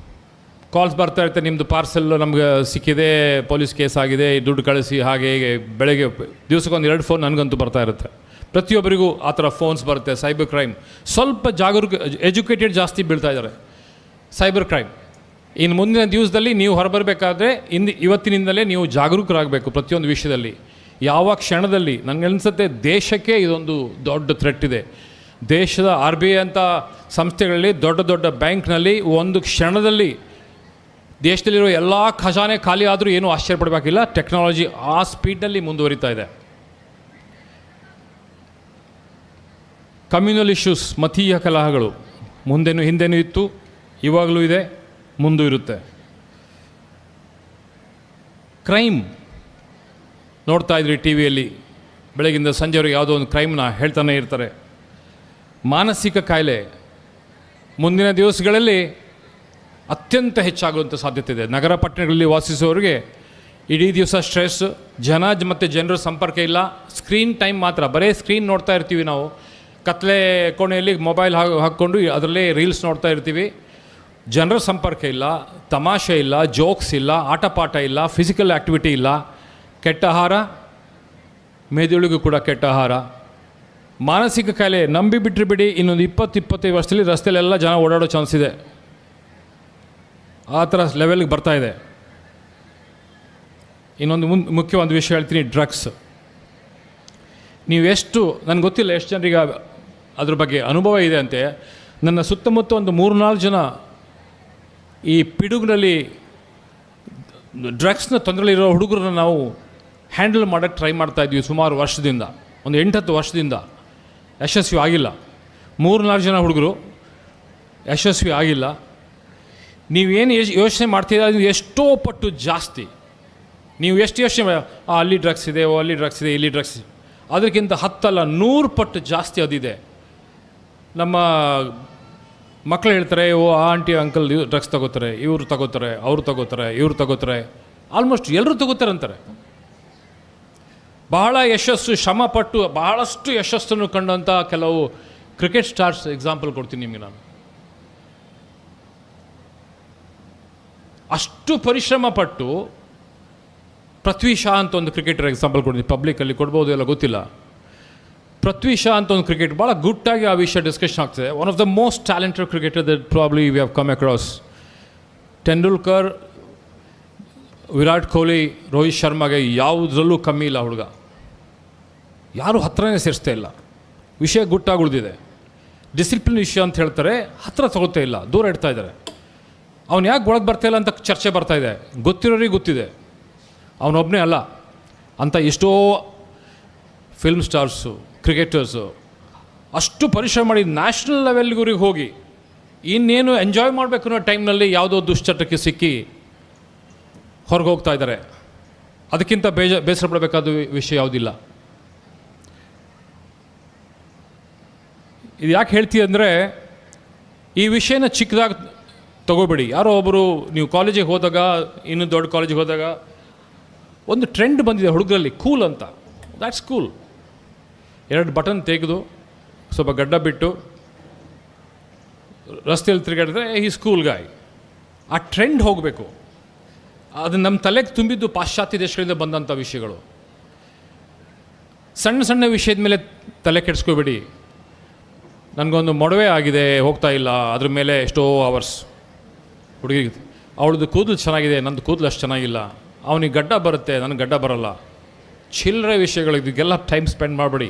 ಕಾಲ್ಸ್ ಬರ್ತಾ ಇರುತ್ತೆ, ನಿಮ್ಮದು ಪಾರ್ಸೆಲ್ ನಮಗೆ ಸಿಕ್ಕಿದೆ, ಪೊಲೀಸ್ ಕೇಸ್ ಆಗಿದೆ, ದುಡ್ಡು ಕಳಿಸಿ, ಹಾಗೆ ಹೀಗೆ. ಬೆಳಗ್ಗೆ ದಿವಸಕ್ಕೊಂದು 2 ಫೋನ್ ನನಗಂತೂ ಬರ್ತಾ ಇರುತ್ತೆ. ಪ್ರತಿಯೊಬ್ಬರಿಗೂ ಆ ಥರ ಫೋನ್ಸ್ ಬರುತ್ತೆ. ಸೈಬರ್ ಕ್ರೈಮ್ ಸ್ವಲ್ಪ ಎಜುಕೇಟೆಡ್ ಜಾಸ್ತಿ ಬೀಳ್ತಾ ಇದ್ದಾರೆ. ಸೈಬರ್ ಕ್ರೈಮ್ ಇನ್ನು ಮುಂದಿನ ದಿವಸದಲ್ಲಿ ನೀವು ಹೊರಬರಬೇಕಾದ್ರೆ ಇವತ್ತಿನಿಂದಲೇ ನೀವು ಜಾಗರೂಕರಾಗಬೇಕು ಪ್ರತಿಯೊಂದು ವಿಷಯದಲ್ಲಿ. ಯಾವ ಕ್ಷಣದಲ್ಲಿ ನನಗನ್ಸುತ್ತೆ ದೇಶಕ್ಕೆ ಇದೊಂದು ದೊಡ್ಡ ಥ್ರೆಟ್ ಇದೆ. ದೇಶದ RBI ಅಂತ ಸಂಸ್ಥೆಗಳಲ್ಲಿ ದೊಡ್ಡ ದೊಡ್ಡ ಬ್ಯಾಂಕ್ನಲ್ಲಿ ಒಂದು ಕ್ಷಣದಲ್ಲಿ ದೇಶದಲ್ಲಿರೋ ಎಲ್ಲ ಖಜಾನೆ ಖಾಲಿ ಆದರೂ ಏನೂ ಆಶ್ಚರ್ಯಪಡಬೇಕಿಲ್ಲ. ಟೆಕ್ನಾಲಜಿ ಆ ಸ್ಪೀಡ್ನಲ್ಲಿ ಮುಂದುವರಿತಾ ಇದೆ. ಕಮ್ಯುನಲ್ ಇಶ್ಯೂಸ್, ಮತೀಯ ಕಲಹಗಳು ಹಿಂದೆನೂ ಇತ್ತು, ಇವಾಗಲೂ ಇದೆ, ಮುಂದೂ ಇರುತ್ತೆ. ಕ್ರೈಮ್ ನೋಡ್ತಾ ಇದ್ರಿ ಟಿ ವಿಯಲ್ಲಿ, ಬೆಳಗಿಂದ ಸಂಜೆವರೆಗೆ ಯಾವುದೋ ಒಂದು ಕ್ರೈಮ್ನ ಹೇಳ್ತಾನೆ ಇರ್ತಾರೆ. ಮಾನಸಿಕ ಕಾಯಿಲೆ ಮುಂದಿನ ದಿವಸಗಳಲ್ಲಿ ಅತ್ಯಂತ ಹೆಚ್ಚಾಗುವಂಥ ಸಾಧ್ಯತೆ ಇದೆ. ನಗರ ಪಟ್ಟಣಗಳಲ್ಲಿ ವಾಸಿಸುವವರಿಗೆ ಇಡೀ ದಿವಸ ಸ್ಟ್ರೆಸ್, ಮತ್ತು ಜನರ ಸಂಪರ್ಕ ಇಲ್ಲ, ಸ್ಕ್ರೀನ್ ಟೈಮ್ ಮಾತ್ರ, ಬರೀ ಸ್ಕ್ರೀನ್ ನೋಡ್ತಾ ಇರ್ತೀವಿ ನಾವು. ಕತ್ಲೆ ಕೋಣೆಯಲ್ಲಿ ಮೊಬೈಲ್ ಹಾಕ್ಕೊಂಡು ಅದರಲ್ಲೇ ರೀಲ್ಸ್ ನೋಡ್ತಾ ಇರ್ತೀವಿ. ಜನರ ಸಂಪರ್ಕ ಇಲ್ಲ, ತಮಾಷೆ ಇಲ್ಲ, ಜೋಕ್ಸ್ ಇಲ್ಲ, ಆಟಪಾಠ ಇಲ್ಲ, ಫಿಸಿಕಲ್ ಆ್ಯಕ್ಟಿವಿಟಿ ಇಲ್ಲ. ಕೆಟ್ಟ ಆಹಾರ, ಮೆದುಳಿಗೂ ಕೂಡ ಕೆಟ್ಟ ಆಹಾರ. ಮಾನಸಿಕ ಕಾಯಿಲೆ ನಂಬಿಬಿಟ್ರೆ ಬಿಡಿ, ಇನ್ನೊಂದು 20-25 ವರ್ಷದಲ್ಲಿ ರಸ್ತೆಯಲ್ಲೆಲ್ಲ ಜನ ಓಡಾಡೋ ಚಾನ್ಸ್ ಇದೆ. ಆ ಥರ ಲೆವೆಲ್ಗೆ ಬರ್ತಾ ಇದೆ. ಇನ್ನೊಂದು ಮುಖ್ಯವಾದ ವಿಷಯ ಹೇಳ್ತೀನಿ, ಡ್ರಗ್ಸ್. ನೀವು ನನಗೆ ಗೊತ್ತಿಲ್ಲ ಎಷ್ಟು ಜನರಿಗೆ ಅದ್ರ ಬಗ್ಗೆ ಅನುಭವ ಇದೆ ಅಂತೆ. ನನ್ನ ಸುತ್ತಮುತ್ತ ಒಂದು 3-4 ಜನ ಈ ಪಿಡುಗಿನಲ್ಲಿ ಡ್ರಗ್ಸ್ನ ತೊಂದರೆಲಿರೋ ಹುಡುಗರನ್ನ ನಾವು ಹ್ಯಾಂಡಲ್ ಮಾಡೋಕ್ಕೆ ಟ್ರೈ ಮಾಡ್ತಾಯಿದ್ವಿ ಸುಮಾರು ವರ್ಷದಿಂದ, ಒಂದು 8-10 ವರ್ಷದಿಂದ. ಯಶಸ್ವಿ ಆಗಿಲ್ಲ. 3-4 ಜನ ಹುಡುಗರು ಯಶಸ್ವಿ ಆಗಿಲ್ಲ. ನೀವೇನು ಯೋಚನೆ ಮಾಡ್ತೀರಾ ಅದು ಎಷ್ಟೋ ಪಟ್ಟು ಜಾಸ್ತಿ. ನೀವು ಎಷ್ಟು ಯೋಚನೆ ಅಲ್ಲಿ ಡ್ರಗ್ಸ್ ಇದೆ, ಅಲ್ಲಿ ಡ್ರಗ್ಸ್ ಇದೆ, ಇಲ್ಲಿ ಡ್ರಗ್ಸ್ ಇದೆ, ಅದಕ್ಕಿಂತ 10 ಅಲ್ಲ 100 ಪಟ್ಟು ಜಾಸ್ತಿ ಅದಿದೆ. ನಮ್ಮ ಮಕ್ಕಳು ಹೇಳ್ತಾರೆ, ಆ ಆಂಟಿ ಅಂಕಲ್ ಡ್ರಗ್ಸ್ ತಗೋತಾರೆ, ಇವರು ತಗೋತಾರೆ, ಅವರು ತಗೋತಾರೆ, ಇವರು ತಗೋತಾರೆ, ಆಲ್ಮೋಸ್ಟ್ ಎಲ್ಲರೂ ತಗೋತಾರೆ ಅಂತಾರೆ. ಬಹಳ ಯಶಸ್ಸು, ಶ್ರಮಪಟ್ಟು ಬಹಳಷ್ಟು ಯಶಸ್ಸನ್ನು ಕಂಡಂಥ ಕೆಲವು ಕ್ರಿಕೆಟ್ ಸ್ಟಾರ್ಸ್ ಎಕ್ಸಾಂಪಲ್ ಕೊಡ್ತೀನಿ ನಿಮಗೆ ನಾನು. ಅಷ್ಟು ಪರಿಶ್ರಮ ಪಟ್ಟು ಪೃಥ್ವಿ ಶಾ ಅಂತ ಒಂದು ಕ್ರಿಕೆಟರ್ ಎಕ್ಸಾಂಪಲ್ ಕೊಡ್ತೀನಿ, ಪಬ್ಲಿಕಲ್ಲಿ ಕೊಡ್ಬೋದು ಎಲ್ಲ ಗೊತ್ತಿಲ್ಲ. ಪೃಥ್ವಿ ಶಾ ಅಂತ ಒಂದು ಕ್ರಿಕೆಟ್ ಭಾಳ ಗುಟ್ಟಾಗಿ ಆ ವಿಷಯ ಡಿಸ್ಕಷನ್ ಆಗ್ತದೆ. One of the most talented cricketer that probably we have come across. Tendulkar, Virat Kohli, Rohit ಶರ್ಮಾಗೆ ಯಾವುದರಲ್ಲೂ ಕಮ್ಮಿ ಇಲ್ಲ ಹುಡುಗ. ಯಾರೂ ಹತ್ರನೇ ಸೇರಿಸ್ತಾ ಇಲ್ಲ. ವಿಷಯ ಗುಟ್ಟಾಗಿ ಉಳಿದಿದೆ. ಡಿಸಿಪ್ಲಿನ್ ವಿಷಯ ಅಂತ ಹೇಳ್ತಾರೆ, ಹತ್ರ ತಗೋತಾ ಇಲ್ಲ, ದೂರ ಇಡ್ತಾ ಇದ್ದಾರೆ. ಅವ್ನು ಯಾಕೆ ಒಳಗೆ ಬರ್ತಾಯಿಲ್ಲ ಅಂತ ಚರ್ಚೆ ಬರ್ತಾಯಿದೆ. ಗೊತ್ತಿರೋರಿಗೆ ಗೊತ್ತಿದೆ, ಅವನೊಬ್ಬನೇ ಅಲ್ಲ ಅಂತ ಎಷ್ಟೋ ಫಿಲ್ಮ್ ಸ್ಟಾರ್ಸು, ಕ್ರಿಕೆಟರ್ಸು ಅಷ್ಟು ಪರಿಶ್ರಮ ಮಾಡಿ ನ್ಯಾಷನಲ್ ಲೆವೆಲ್ಗುರಿಗೆ ಹೋಗಿ ಇನ್ನೇನು ಎಂಜಾಯ್ ಮಾಡಬೇಕು ಅನ್ನೋ ಟೈಮ್ನಲ್ಲಿ ಯಾವುದೋ ದುಶ್ಚಟಕ್ಕೆ ಸಿಕ್ಕಿ ಹೊರಗೆ ಹೋಗ್ತಾ ಇದ್ದಾರೆ. ಅದಕ್ಕಿಂತ ಬೇಸರ ಪಡಬೇಕಾದ ವಿಷಯ ಯಾವುದಿಲ್ಲ. ಇದು ಯಾಕೆ ಹೇಳ್ತೀವಿ ಅಂದರೆ, ಈ ವಿಷಯನ ಚಿಕ್ಕದಾಗಿ ತಗೋಬೇಡಿ. ಯಾರೋ ಒಬ್ಬರು ನೀವು ಕಾಲೇಜಿಗೆ ಹೋದಾಗ, ಇನ್ನೂ ದೊಡ್ಡ ಕಾಲೇಜಿಗೆ ಹೋದಾಗ ಒಂದು ಟ್ರೆಂಡ್ ಬಂದಿದೆ ಹುಡುಗರಲ್ಲಿ, ಕೂಲ್ ಅಂತ. That's cool. 2 ಬಟನ್ ತೆಗೆದು ಸ್ವಲ್ಪ ಗಡ್ಡ ಬಿಟ್ಟು ರಸ್ತೆಯಲ್ಲಿ ತಿರುಗಾಡಿದ್ರೆ ಈ ಸ್ಕೂಲ್ ಗಾಯ್. ಆ ಟ್ರೆಂಡ್ ಹೋಗಬೇಕು. ಅದು ನಮ್ಮ ತಲೆಗೆ ತುಂಬಿದ್ದು ಪಾಶ್ಚಾತ್ಯ ದೇಶಗಳಿಂದ ಬಂದಂಥ ವಿಷಯಗಳು. ಸಣ್ಣ ಸಣ್ಣ ವಿಷಯದ ಮೇಲೆ ತಲೆ ಕೆಡಿಸ್ಕೋಬೇಡಿ. ನನಗೊಂದು ಮೊಡವೆ ಆಗಿದೆ, ಹೋಗ್ತಾ ಇಲ್ಲ, ಅದ್ರ ಮೇಲೆ ಎಷ್ಟೋ ಅವರ್ಸ್. ಹುಡುಗಿಗೆ ಅವಳದು ಕೂದಲು ಚೆನ್ನಾಗಿದೆ, ನಂದು ಕೂದಲು ಅಷ್ಟು ಚೆನ್ನಾಗಿಲ್ಲ, ಅವನಿಗೆ ಗಡ್ಡ ಬರುತ್ತೆ, ನನಗೆ ಗಡ್ಡ ಬರೋಲ್ಲ. ಚಿಲ್ಲರೆ ವಿಷಯಗಳಿಗೆಲ್ಲ ಟೈಮ್ ಸ್ಪೆಂಡ್ ಮಾಡಬೇಡಿ.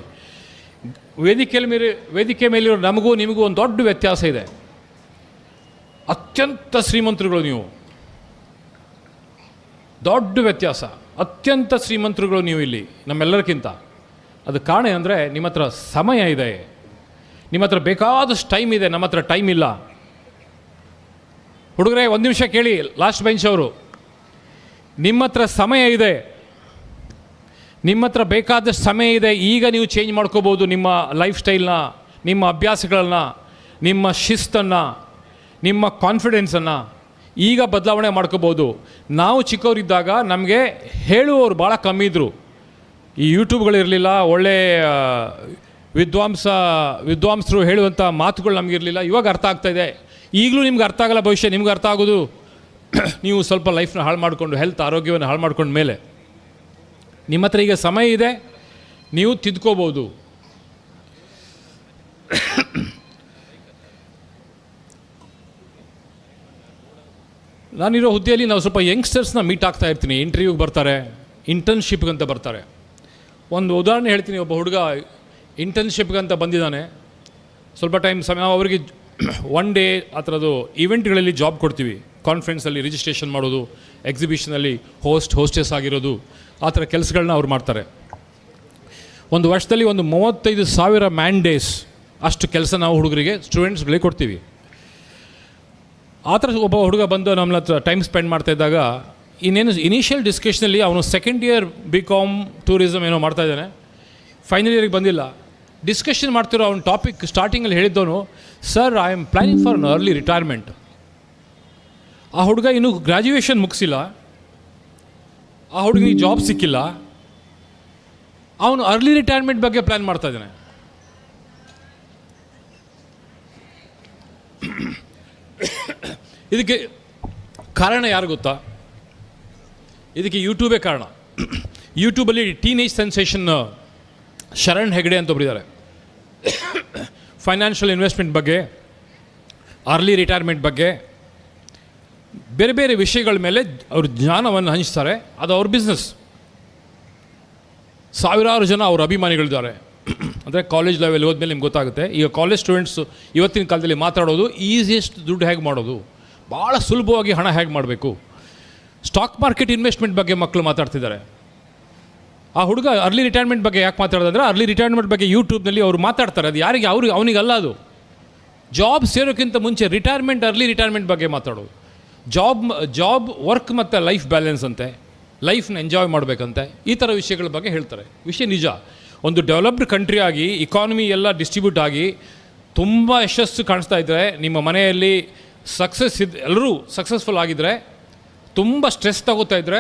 ವೇದಿಕೆ ಮೇಲಿರೋ ನಮಗೂ ನಿಮಗೂ ಒಂದು ದೊಡ್ಡ ವ್ಯತ್ಯಾಸ ಇದೆ. ಅತ್ಯಂತ ಶ್ರೀಮಂತರುಗಳು ನೀವು, ದೊಡ್ಡ ವ್ಯತ್ಯಾಸ. ಅತ್ಯಂತ ಶ್ರೀಮಂತರುಗಳು ನೀವು ಇಲ್ಲಿ ನಮ್ಮೆಲ್ಲರಿಗಿಂತ. ಅದು ಕಾರಣ ಅಂದರೆ ನಿಮ್ಮ ಹತ್ರ ಸಮಯ ಇದೆ, ನಿಮ್ಮ ಹತ್ರ ಬೇಕಾದಷ್ಟು ಟೈಮ್ ಇದೆ, ನಮ್ಮ ಹತ್ರ ಟೈಮ್ ಇಲ್ಲ. ಹುಡುಗರೇ, 1 ನಿಮಿಷ ಕೇಳಿ, ಲಾಸ್ಟ್ ಬೆಂಚ್ ಅವರು, ನಿಮ್ಮ ಹತ್ರ ಸಮಯ ಇದೆ, ನಿಮ್ಮ ಹತ್ರ ಬೇಕಾದಷ್ಟು ಸಮಯ ಇದೆ. ಈಗ ನೀವು ಚೇಂಜ್ ಮಾಡ್ಕೋಬೋದು ನಿಮ್ಮ ಲೈಫ್ ಸ್ಟೈಲ್ನ, ನಿಮ್ಮ ಅಭ್ಯಾಸಗಳನ್ನು, ನಿಮ್ಮ ಶಿಸ್ತನ್ನು, ನಿಮ್ಮ ಕಾನ್ಫಿಡೆನ್ಸನ್ನು ಈಗ ಬದಲಾವಣೆ ಮಾಡ್ಕೋಬೋದು. ನಾವು ಚಿಕ್ಕವರಿದ್ದಾಗ ನಮಗೆ ಹೇಳುವವರು ಭಾಳ ಕಮ್ಮಿ ಇದ್ದರು. ಈ ಯೂಟ್ಯೂಬ್ಗಳಿರಲಿಲ್ಲ, ಒಳ್ಳೆಯ ವಿದ್ವಾಂಸರು ಹೇಳುವಂಥ ಮಾತುಗಳು ನಮಗಿರಲಿಲ್ಲ. ಇವಾಗ ಅರ್ಥ ಆಗ್ತಾಯಿದೆ. ಈಗಲೂ ನಿಮ್ಗೆ ಅರ್ಥ ಆಗಲ್ಲ, ಭವಿಷ್ಯ ನಿಮ್ಗೆ ಅರ್ಥ ಆಗೋದು ನೀವು ಸ್ವಲ್ಪ ಲೈಫ್ನ ಹಾಳು ಮಾಡಿಕೊಂಡು, ಆರೋಗ್ಯವನ್ನು ಹಾಳು ಮಾಡ್ಕೊಂಡ ಮೇಲೆ. ನಿಮ್ಮ ಹತ್ರ ಈಗ ಸಮಯ ಇದೆ, ನೀವು ತಿದ್ಕೋಬೋದು. ನಾನಿರೋ ಹುದ್ದೆಯಲ್ಲಿ ನಾವು ಸ್ವಲ್ಪ ಯಂಗ್ಸ್ಟರ್ಸ್ನ ಮೀಟ್ ಆಗ್ತಾ ಇರ್ತೀನಿ. ಇಂಟರ್ವ್ಯೂಗೆ ಬರ್ತಾರೆ, ಇಂಟರ್ನ್ಶಿಪ್ಗಂತ ಬರ್ತಾರೆ. ಒಂದು ಉದಾಹರಣೆ ಹೇಳ್ತೀನಿ. ಒಬ್ಬ ಹುಡುಗ ಇಂಟರ್ನ್ಶಿಪ್ಗಂತ ಬಂದಿದ್ದಾನೆ. ಸ್ವಲ್ಪ ಸಮಯ ಅವರಿಗೆ 1 ಡೇ ಆ ಥರದ್ದು ಈವೆಂಟ್ಗಳಲ್ಲಿ ಜಾಬ್ ಕೊಡ್ತೀವಿ. ಕಾನ್ಫರೆನ್ಸಲ್ಲಿ ರಿಜಿಸ್ಟ್ರೇಷನ್ ಮಾಡೋದು, ಎಕ್ಸಿಬಿಷನಲ್ಲಿ ಹೋಸ್ಟೆಸ್ ಆಗಿರೋದು, ಆ ಥರ ಕೆಲಸಗಳನ್ನ ಅವ್ರು ಮಾಡ್ತಾರೆ. ಒಂದು ವರ್ಷದಲ್ಲಿ 35,000 ಮ್ಯಾನ್ ಡೇಸ್ ಅಷ್ಟು ಕೆಲಸ ನಾವು ಹುಡುಗರಿಗೆ, ಸ್ಟೂಡೆಂಟ್ಸ್ಗಳಿಗೆ ಕೊಡ್ತೀವಿ. ಆ ಥರ ಒಬ್ಬ ಹುಡುಗ ಬಂದು ನಮ್ಮ ಹತ್ರ ಟೈಮ್ ಸ್ಪೆಂಡ್ ಮಾಡ್ತಾ ಇದ್ದಾಗ ಇನಿಷಿಯಲ್ ಡಿಸ್ಕಷನಲ್ಲಿ ಅವನು 2nd ಇಯರ್ BCom ಟೂರಿಸಮ್ ಏನೋ ಮಾಡ್ತಾ ಇದ್ದಾನೆ, ಫೈನಲ್ ಇಯರ್ಗೆ ಬಂದಿಲ್ಲ. ಡಿಸ್ಕಷನ್ ಮಾಡ್ತಿರೋ ಅವ್ನ ಟಾಪಿಕ್ ಸ್ಟಾರ್ಟಿಂಗಲ್ಲಿ ಹೇಳಿದ್ದವನು, sir I am planning for an early retirement. ಆ ಹುಡುಗ ಇನ್ನೂ ಗ್ರ್ಯಾಜುಯೇಷನ್ ಮುಗಿಸಿಲ್ಲ, ಆ ಹುಡುಗನಿಗೆ ಜಾಬ್ ಸಿಕ್ಕಿಲ್ಲ, ಅವನು ಅರ್ಲಿ ರಿಟೈರ್ಮೆಂಟ್ ಬಗ್ಗೆ ಪ್ಲ್ಯಾನ್ ಮಾಡ್ತಾ ಇದ್ದಾನೆ. ಇದಕ್ಕೆ ಕಾರಣ ಯಾರು ಗೊತ್ತಾ? ಇದಕ್ಕೆ ಯೂಟ್ಯೂಬೇ ಕಾರಣ. ಯೂಟ್ಯೂಬಲ್ಲಿ ಟೀನೇಜ್ ಸೆನ್ಸೇಷನ್ ಶರಣ್ ಹೆಗ್ಡೆ ಅಂತ ಒಬ್ಬರಿದ್ದಾರೆ. ಫೈನಾನ್ಷಿಯಲ್ ಇನ್ವೆಸ್ಟ್ಮೆಂಟ್ ಬಗ್ಗೆ, ಅರ್ಲಿ ರಿಟೈರ್ಮೆಂಟ್ ಬಗ್ಗೆ, ಬೇರೆ ಬೇರೆ ವಿಷಯಗಳ ಮೇಲೆ ಅವ್ರ ಜ್ಞಾನವನ್ನು ಹಂಚ್ತಾರೆ. ಅದು ಅವ್ರ ಬಿಸ್ನೆಸ್. ಸಾವಿರಾರು ಜನ ಅವ್ರ ಅಭಿಮಾನಿಗಳಿದ್ದಾರೆ. ಅಂದರೆ ಕಾಲೇಜ್ ಲೆವೆಲ್ ಹೋದ್ಮೇಲೆ ನಿಮ್ಗೆ ಗೊತ್ತಾಗುತ್ತೆ. ಈಗ ಕಾಲೇಜ್ ಸ್ಟೂಡೆಂಟ್ಸು ಇವತ್ತಿನ ಕಾಲದಲ್ಲಿ ಮಾತಾಡೋದು ಈಸಿಯೆಸ್ಟ್ ದುಡ್ಡು ಹೇಗೆ ಮಾಡೋದು, ಭಾಳ ಸುಲಭವಾಗಿ ಹಣ ಹೇಗೆ ಮಾಡಬೇಕು, ಸ್ಟಾಕ್ ಮಾರ್ಕೆಟ್ ಇನ್ವೆಸ್ಟ್ಮೆಂಟ್ ಬಗ್ಗೆ ಮಕ್ಕಳು ಮಾತಾಡ್ತಿದ್ದಾರೆ. ಆ ಹುಡುಗ ಅರ್ಲಿ ರಿಟೈರ್ಮೆಂಟ್ ಬಗ್ಗೆ ಯಾಕೆ ಮಾತಾಡೋದಂದರೆ, ಅರ್ಲಿ ರಿಟೈರ್ಮೆಂಟ್ ಬಗ್ಗೆ ಯೂಟ್ಯೂಬ್ನಲ್ಲಿ ಅವ್ರು ಮಾತಾಡ್ತಾರೆ. ಅದು ಯಾರಿಗೆ? ಅವನಿಗಲ್ಲ. ಅದು ಜಾಬ್ ಸೇರೋಕ್ಕಿಂತ ಮುಂಚೆ ಅರ್ಲಿ ರಿಟೈರ್ಮೆಂಟ್ ಬಗ್ಗೆ ಮಾತಾಡೋದು. ಜಾಬ್ ವರ್ಕ್ ಮತ್ತು ಲೈಫ್ ಬ್ಯಾಲೆನ್ಸ್ ಅಂತೆ, ಲೈಫ್ನ ಎಂಜಾಯ್ ಮಾಡಬೇಕಂತೆ, ಈ ಥರ ವಿಷಯಗಳ ಬಗ್ಗೆ ಹೇಳ್ತಾರೆ. ವಿಷಯ ನಿಜ. ಒಂದು ಡೆವಲಪ್ಡ್ ಕಂಟ್ರಿ ಆಗಿ, ಇಕಾನಮಿ ಎಲ್ಲ ಡಿಸ್ಟ್ರಿಬ್ಯೂಟ್ ಆಗಿ ತುಂಬ ಯಶಸ್ಸು ಕಾಣಿಸ್ತಾ ಇದ್ದರೆ, ನಿಮ್ಮ ಮನೆಯಲ್ಲಿ ಎಲ್ಲರೂ ಸಕ್ಸಸ್ಫುಲ್ ಆಗಿದ್ದರೆ, ತುಂಬ ಸ್ಟ್ರೆಸ್ ತಗೋತಾ ಇದ್ದರೆ,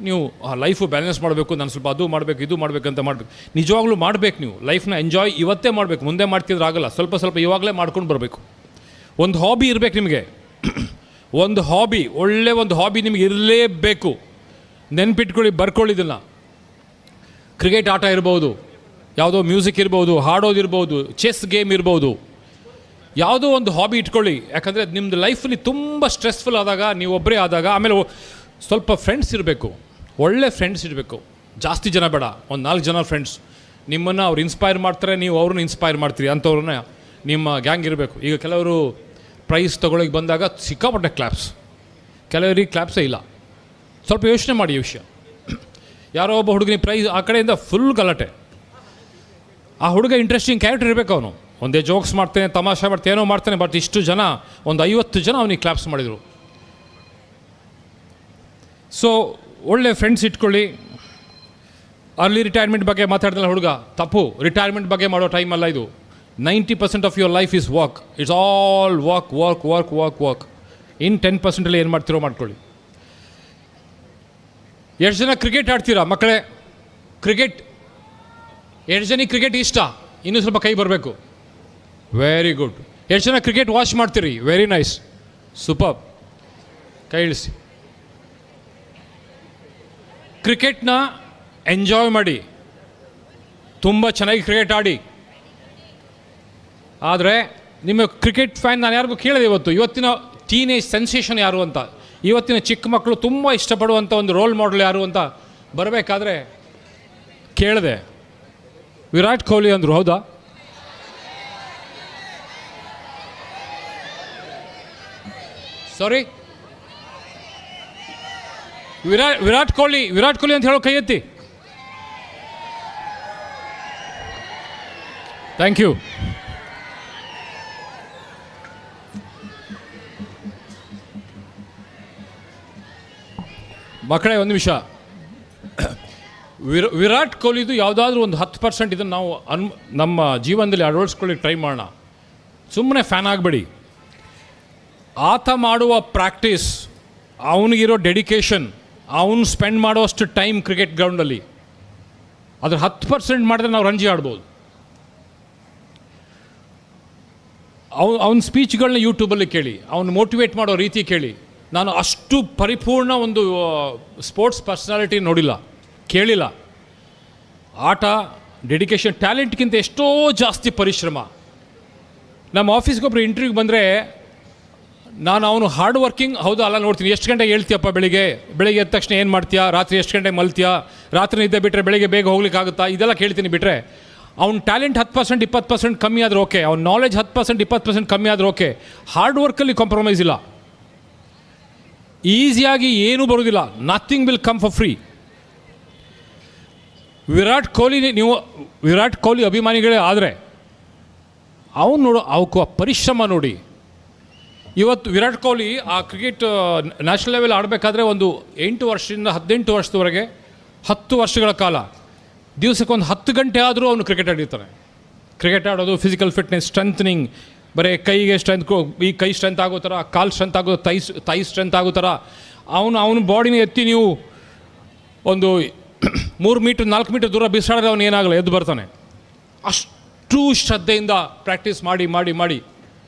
ನೀವು ಲೈಫು ಬ್ಯಾಲೆನ್ಸ್ ಮಾಡಬೇಕು, ನಾನು ಸ್ವಲ್ಪ ಅದು ಮಾಡಬೇಕು, ಇದು ಮಾಡಬೇಕಂತ ಮಾಡಬೇಕು. ನಿಜವಾಗ್ಲೂ ಮಾಡಬೇಕು. ನೀವು ಲೈಫ್ನ ಎಂಜಾಯ್ ಇವತ್ತೇ ಮಾಡಬೇಕು, ಮುಂದೆ ಮಾಡ್ತಿದ್ರೆ ಆಗಲ್ಲ. ಸ್ವಲ್ಪ ಇವಾಗಲೇ ಮಾಡ್ಕೊಂಡು ಬರಬೇಕು. ಒಂದು ಹಾಬಿ ಇರಬೇಕು ನಿಮಗೆ. ಒಂದು ಹಾಬಿ, ಒಳ್ಳೆ ಒಂದು ಹಾಬಿ ನಿಮಗೆ ಇರಲೇಬೇಕು. ನೆನ್ಪಿಟ್ಕೊಳ್ಳಿ, ಬರ್ಕೊಳ್ಳಿದ್ದನ್ನು. ಕ್ರಿಕೆಟ್ ಆಟ ಇರ್ಬೋದು, ಯಾವುದೋ ಮ್ಯೂಸಿಕ್ ಇರ್ಬೋದು, ಹಾಡೋದಿರ್ಬೋದು, ಚೆಸ್ ಗೇಮ್ ಇರ್ಬೋದು, ಯಾವುದೋ ಒಂದು ಹಾಬಿ ಇಟ್ಕೊಳ್ಳಿ. ಯಾಕಂದರೆ ನಿಮ್ಮದು ಲೈಫಲ್ಲಿ ತುಂಬ ಸ್ಟ್ರೆಸ್ಫುಲ್ ಆದಾಗ, ನೀವು ಒಬ್ಬರೇ ಆದಾಗ, ಆಮೇಲೆ ಸ್ವಲ್ಪ ಫ್ರೆಂಡ್ಸ್ ಇರಬೇಕು, ಒಳ್ಳೆ ಫ್ರೆಂಡ್ಸ್ ಇರಬೇಕು. ಜಾಸ್ತಿ ಜನ ಬೇಡ, ಒಂದು 4 ಜನ ಫ್ರೆಂಡ್ಸ್. ನಿಮ್ಮನ್ನು ಅವ್ರು ಇನ್ಸ್ಪೈರ್ ಮಾಡ್ತಾರೆ, ನೀವು ಅವ್ರನ್ನ ಇನ್ಸ್ಪೈರ್ ಮಾಡ್ತೀರಿ, ಅಂಥವ್ರನ್ನ ನಿಮ್ಮ ಗ್ಯಾಂಗ್ ಇರಬೇಕು. ಈಗ ಕೆಲವರು ಪ್ರೈಸ್ ತೊಗೊಳಕ್ಕೆ ಬಂದಾಗ ಸಿಕ್ಕಾಪಟ್ಟೆ ಕ್ಲಾಪ್ಸ್, ಕೆಲವರಿಗೆ ಕ್ಲಾಪ್ಸೇ ಇಲ್ಲ. ಸ್ವಲ್ಪ ಯೋಚನೆ ಮಾಡಿ ಈ ವಿಷಯ. ಯಾರೋ ಒಬ್ಬ ಹುಡುಗನಿಗೆ ಪ್ರೈಸ್, ಆ ಕಡೆಯಿಂದ ಫುಲ್ ಗಲಾಟೆ. ಆ ಹುಡುಗ ಇಂಟ್ರೆಸ್ಟಿಂಗ್ ಕ್ಯಾರೆಕ್ಟರ್ ಇರಬೇಕು. ಅವನು ಒಂದೇ ಜೋಕ್ಸ್ ಮಾಡ್ತಾನೆ, ತಮಾಷೆ ಮಾಡ್ತಾನೆ, ಏನೋ ಮಾಡ್ತಾನೆ. ಬಟ್ ಇಷ್ಟು ಜನ, ಒಂದು 50 ಜನ ಅವನಿಗೆ ಕ್ಲಾಪ್ಸ್ ಮಾಡಿದರು. ಸೊ ಒಳ್ಳೆ ಫ್ರೆಂಡ್ಸ್ ಇಟ್ಕೊಳ್ಳಿ. ಅರ್ಲಿ ರಿಟೈರ್ಮೆಂಟ್ ಬಗ್ಗೆ ಮಾತಾಡ್ದಲ್ಲ ಹುಡುಗ, ತಪ್ಪು. ರಿಟೈರ್ಮೆಂಟ್ ಬಗ್ಗೆ ಮಾಡೋ ಟೈಮ್ ಅಲ್ಲ ಇದು. 90% of your life is work. It's all work work work work work. ಇನ್ನು 10%ಅಲ್ಲಿ ಏನು ಮಾಡ್ತಿರೋ ಮಾಡ್ಕೊಳ್ಳಿ. ಎಷ್ಟು ಜನ ಕ್ರಿಕೆಟ್ ಆಡ್ತೀರಾ ಮಕ್ಕಳೇ? ಕ್ರಿಕೆಟ್ ಎಷ್ಟು ಜನಕ್ಕೆ ಕ್ರಿಕೆಟ್ ಇಷ್ಟ? ಇನ್ನೂ ಸ್ವಲ್ಪ ಕೈ ಬರಬೇಕು. Very good. ಎಷ್ಟು ಜನ ಕ್ರಿಕೆಟ್ ವಾಚ್ ಮಾಡ್ತೀರಿ? Very nice, super. ಕೈ ಇಳಿಸಿ. ಕ್ರಿಕೆಟ್ನ ಎಂಜಾಯ್ ಮಾಡಿ, ತುಂಬ ಚೆನ್ನಾಗಿ ಕ್ರಿಕೆಟ್ ಆಡಿ. ಆದರೆ ನಿಮ್ಮ ಕ್ರಿಕೆಟ್ ಫ್ಯಾನ್ ನಾನು ಯಾರಿಗೂ ಕೇಳಿದೆ ಇವತ್ತಿನ ಟೀನೇಜ್ ಸೆನ್ಸೇಷನ್ ಯಾರು ಅಂತ, ಇವತ್ತಿನ ಚಿಕ್ಕ ಮಕ್ಕಳು ತುಂಬ ಇಷ್ಟಪಡುವಂಥ ಒಂದು ರೋಲ್ ಮಾಡೆಲ್ ಯಾರು ಅಂತ ಬರಬೇಕಾದ್ರೆ ಕೇಳಿದೆ. ವಿರಾಟ್ ಕೊಹ್ಲಿ ಅಂದರು. ಹೌದಾ? ಸಾರಿ, ವಿರಾಟ್ ಕೊಹ್ಲಿ ಅಂತ ಹೇಳೋ ಕೈ ಎತ್ತಿ. Thank you. ಮಕ್ಕಳೇ, ಒಂದು ನಿಮಿಷ. ವಿರಾಟ್ ಕೊಹ್ಲಿದು ಯಾವುದಾದ್ರೂ ಒಂದು 10% ಇದನ್ನು ನಾವು ನಮ್ಮ ಜೀವನದಲ್ಲಿ ಅಳವಡಿಸ್ಕೊಳ್ಳಿ ಟ್ರೈ ಮಾಡೋಣ. ಸುಮ್ಮನೆ ಫ್ಯಾನ್ ಆಗಬೇಡಿ. ಆತ ಮಾಡುವ ಪ್ರಾಕ್ಟೀಸ್, ಅವನಿಗಿರೋ ಡೆಡಿಕೇಶನ್, ಅವನು ಸ್ಪೆಂಡ್ ಮಾಡೋಷ್ಟು ಟೈಮ್ ಕ್ರಿಕೆಟ್ ಗ್ರೌಂಡಲ್ಲಿ, ಅದ್ರ 10% ಮಾಡಿದ್ರೆ ನಾವು ರಂಜಿ ಆಡ್ಬೋದು. ಅವನ ಸ್ಪೀಚ್ಗಳನ್ನ ಯೂಟ್ಯೂಬಲ್ಲಿ ಕೇಳಿ, ಅವನು ಮೋಟಿವೇಟ್ ಮಾಡೋ ರೀತಿ ಕೇಳಿ. ನಾನು ಅಷ್ಟು ಪರಿಪೂರ್ಣ ಒಂದು ಸ್ಪೋರ್ಟ್ಸ್ ಪರ್ಸನಾಲಿಟಿ ನೋಡಿಲ್ಲ, ಕೇಳಿಲ್ಲ. ಆಟ, ಡೆಡಿಕೇಶನ್, ಟ್ಯಾಲೆಂಟ್ಗಿಂತ ಎಷ್ಟೋ ಜಾಸ್ತಿ ಪರಿಶ್ರಮ. ನಮ್ಮ ಆಫೀಸ್ಗೊಬ್ಬರು ಇಂಟರ್ವ್ಯೂಗೆ ಬಂದರೆ ನಾನು ಅವನು ಹಾರ್ಡ್ ವರ್ಕಿಂಗ್ ಹೌದು ಅಲ್ಲ ನೋಡ್ತೀನಿ. ಎಷ್ಟು ಗಂಟೆಗೆ ಹೇಳ್ತೀಯಪ್ಪ ಬೆಳಿಗ್ಗೆ ಎದ್ದ ತಕ್ಷಣ ಏನು ಮಾಡ್ತೀಯಾ, ರಾತ್ರಿ ಎಷ್ಟು ಗಂಟೆಗೆ ಮಲ್ತೀಯಾ, ರಾತ್ರಿ ನಿದ್ದೆ ಬಿಟ್ಟರೆ ಬೆಳಿಗ್ಗೆ ಬೇಗ ಹೋಗ್ಲಿಕ್ಕಾಗುತ್ತಾ, ಇದೆಲ್ಲ ಕೇಳ್ತೀನಿ. ಬಿಟ್ಟರೆ ಅವ್ನ ಟ್ಯಾಲೆಂಟ್ 10% 20% ಕಮ್ಮಿ ಆದರೂ ಓಕೆ, ಅವ್ನ ನಾಲೆಜ್ 10% 20% ಕಮ್ಮಿ ಆದರೂ ಓಕೆ. ಹಾರ್ಡ್ ವರ್ಕಲ್ಲಿ ಕಾಂಪ್ರಮೈಸ್ ಇಲ್ಲ. ಈಸಿಯಾಗಿ ಏನೂ ಬರೋದಿಲ್ಲ. Nothing will come for free. Virat Kohli ಅಭಿಮಾನಿಗಳೇ ಆದರೆ ಅವನು ನೋಡು, ಅವಕ್ಕೆ ಪರಿಶ್ರಮ ನೋಡಿ. ಇವತ್ತು ವಿರಾಟ್ ಕೊಹ್ಲಿ ಆ ಕ್ರಿಕೆಟ್ ನ್ಯಾಷನಲ್ ಲೆವೆಲ್ ಆಡಬೇಕಾದ್ರೆ ಒಂದು 8 ವರ್ಷದಿಂದ 18 ವರ್ಷದವರೆಗೆ 10 ವರ್ಷಗಳ ಕಾಲ ದಿವಸಕ್ಕೊಂದು 10 ಗಂಟೆ ಆದರೂ ಅವನು ಕ್ರಿಕೆಟ್ ಆಡಿರ್ತಾನೆ. ಕ್ರಿಕೆಟ್ ಆಡೋದು, ಫಿಸಿಕಲ್ ಫಿಟ್ನೆಸ್, ಸ್ಟ್ರೆಂಥನಿಂಗ್, ಬರೀ ಕೈಗೆ ಸ್ಟ್ರೆಂತ್, ಈ ಕೈ ಸ್ಟ್ರೆಂತ್ ಆಗೋ ಥರ, ಕಾಲು ಸ್ಟ್ರೆಂತ್ ಆಗೋ, ತೈ ಸ್ಟ್ರೆಂತ್ ಆಗೋ ಥರ ಅವನ ಬಾಡಿನ ಎತ್ತಿ ನೀವು ಒಂದು 3 ಮೀಟ್ರ್ 4 ಮೀಟ್ರ್ ದೂರ ಬಿಸಾಡಿದ್ರೆ ಅವನು ಏನಾಗಲ್ಲ, ಎದ್ದು ಬರ್ತಾನೆ. ಅಷ್ಟು ಶ್ರದ್ಧೆಯಿಂದ ಪ್ರಾಕ್ಟೀಸ್ ಮಾಡಿ ಮಾಡಿ ಮಾಡಿ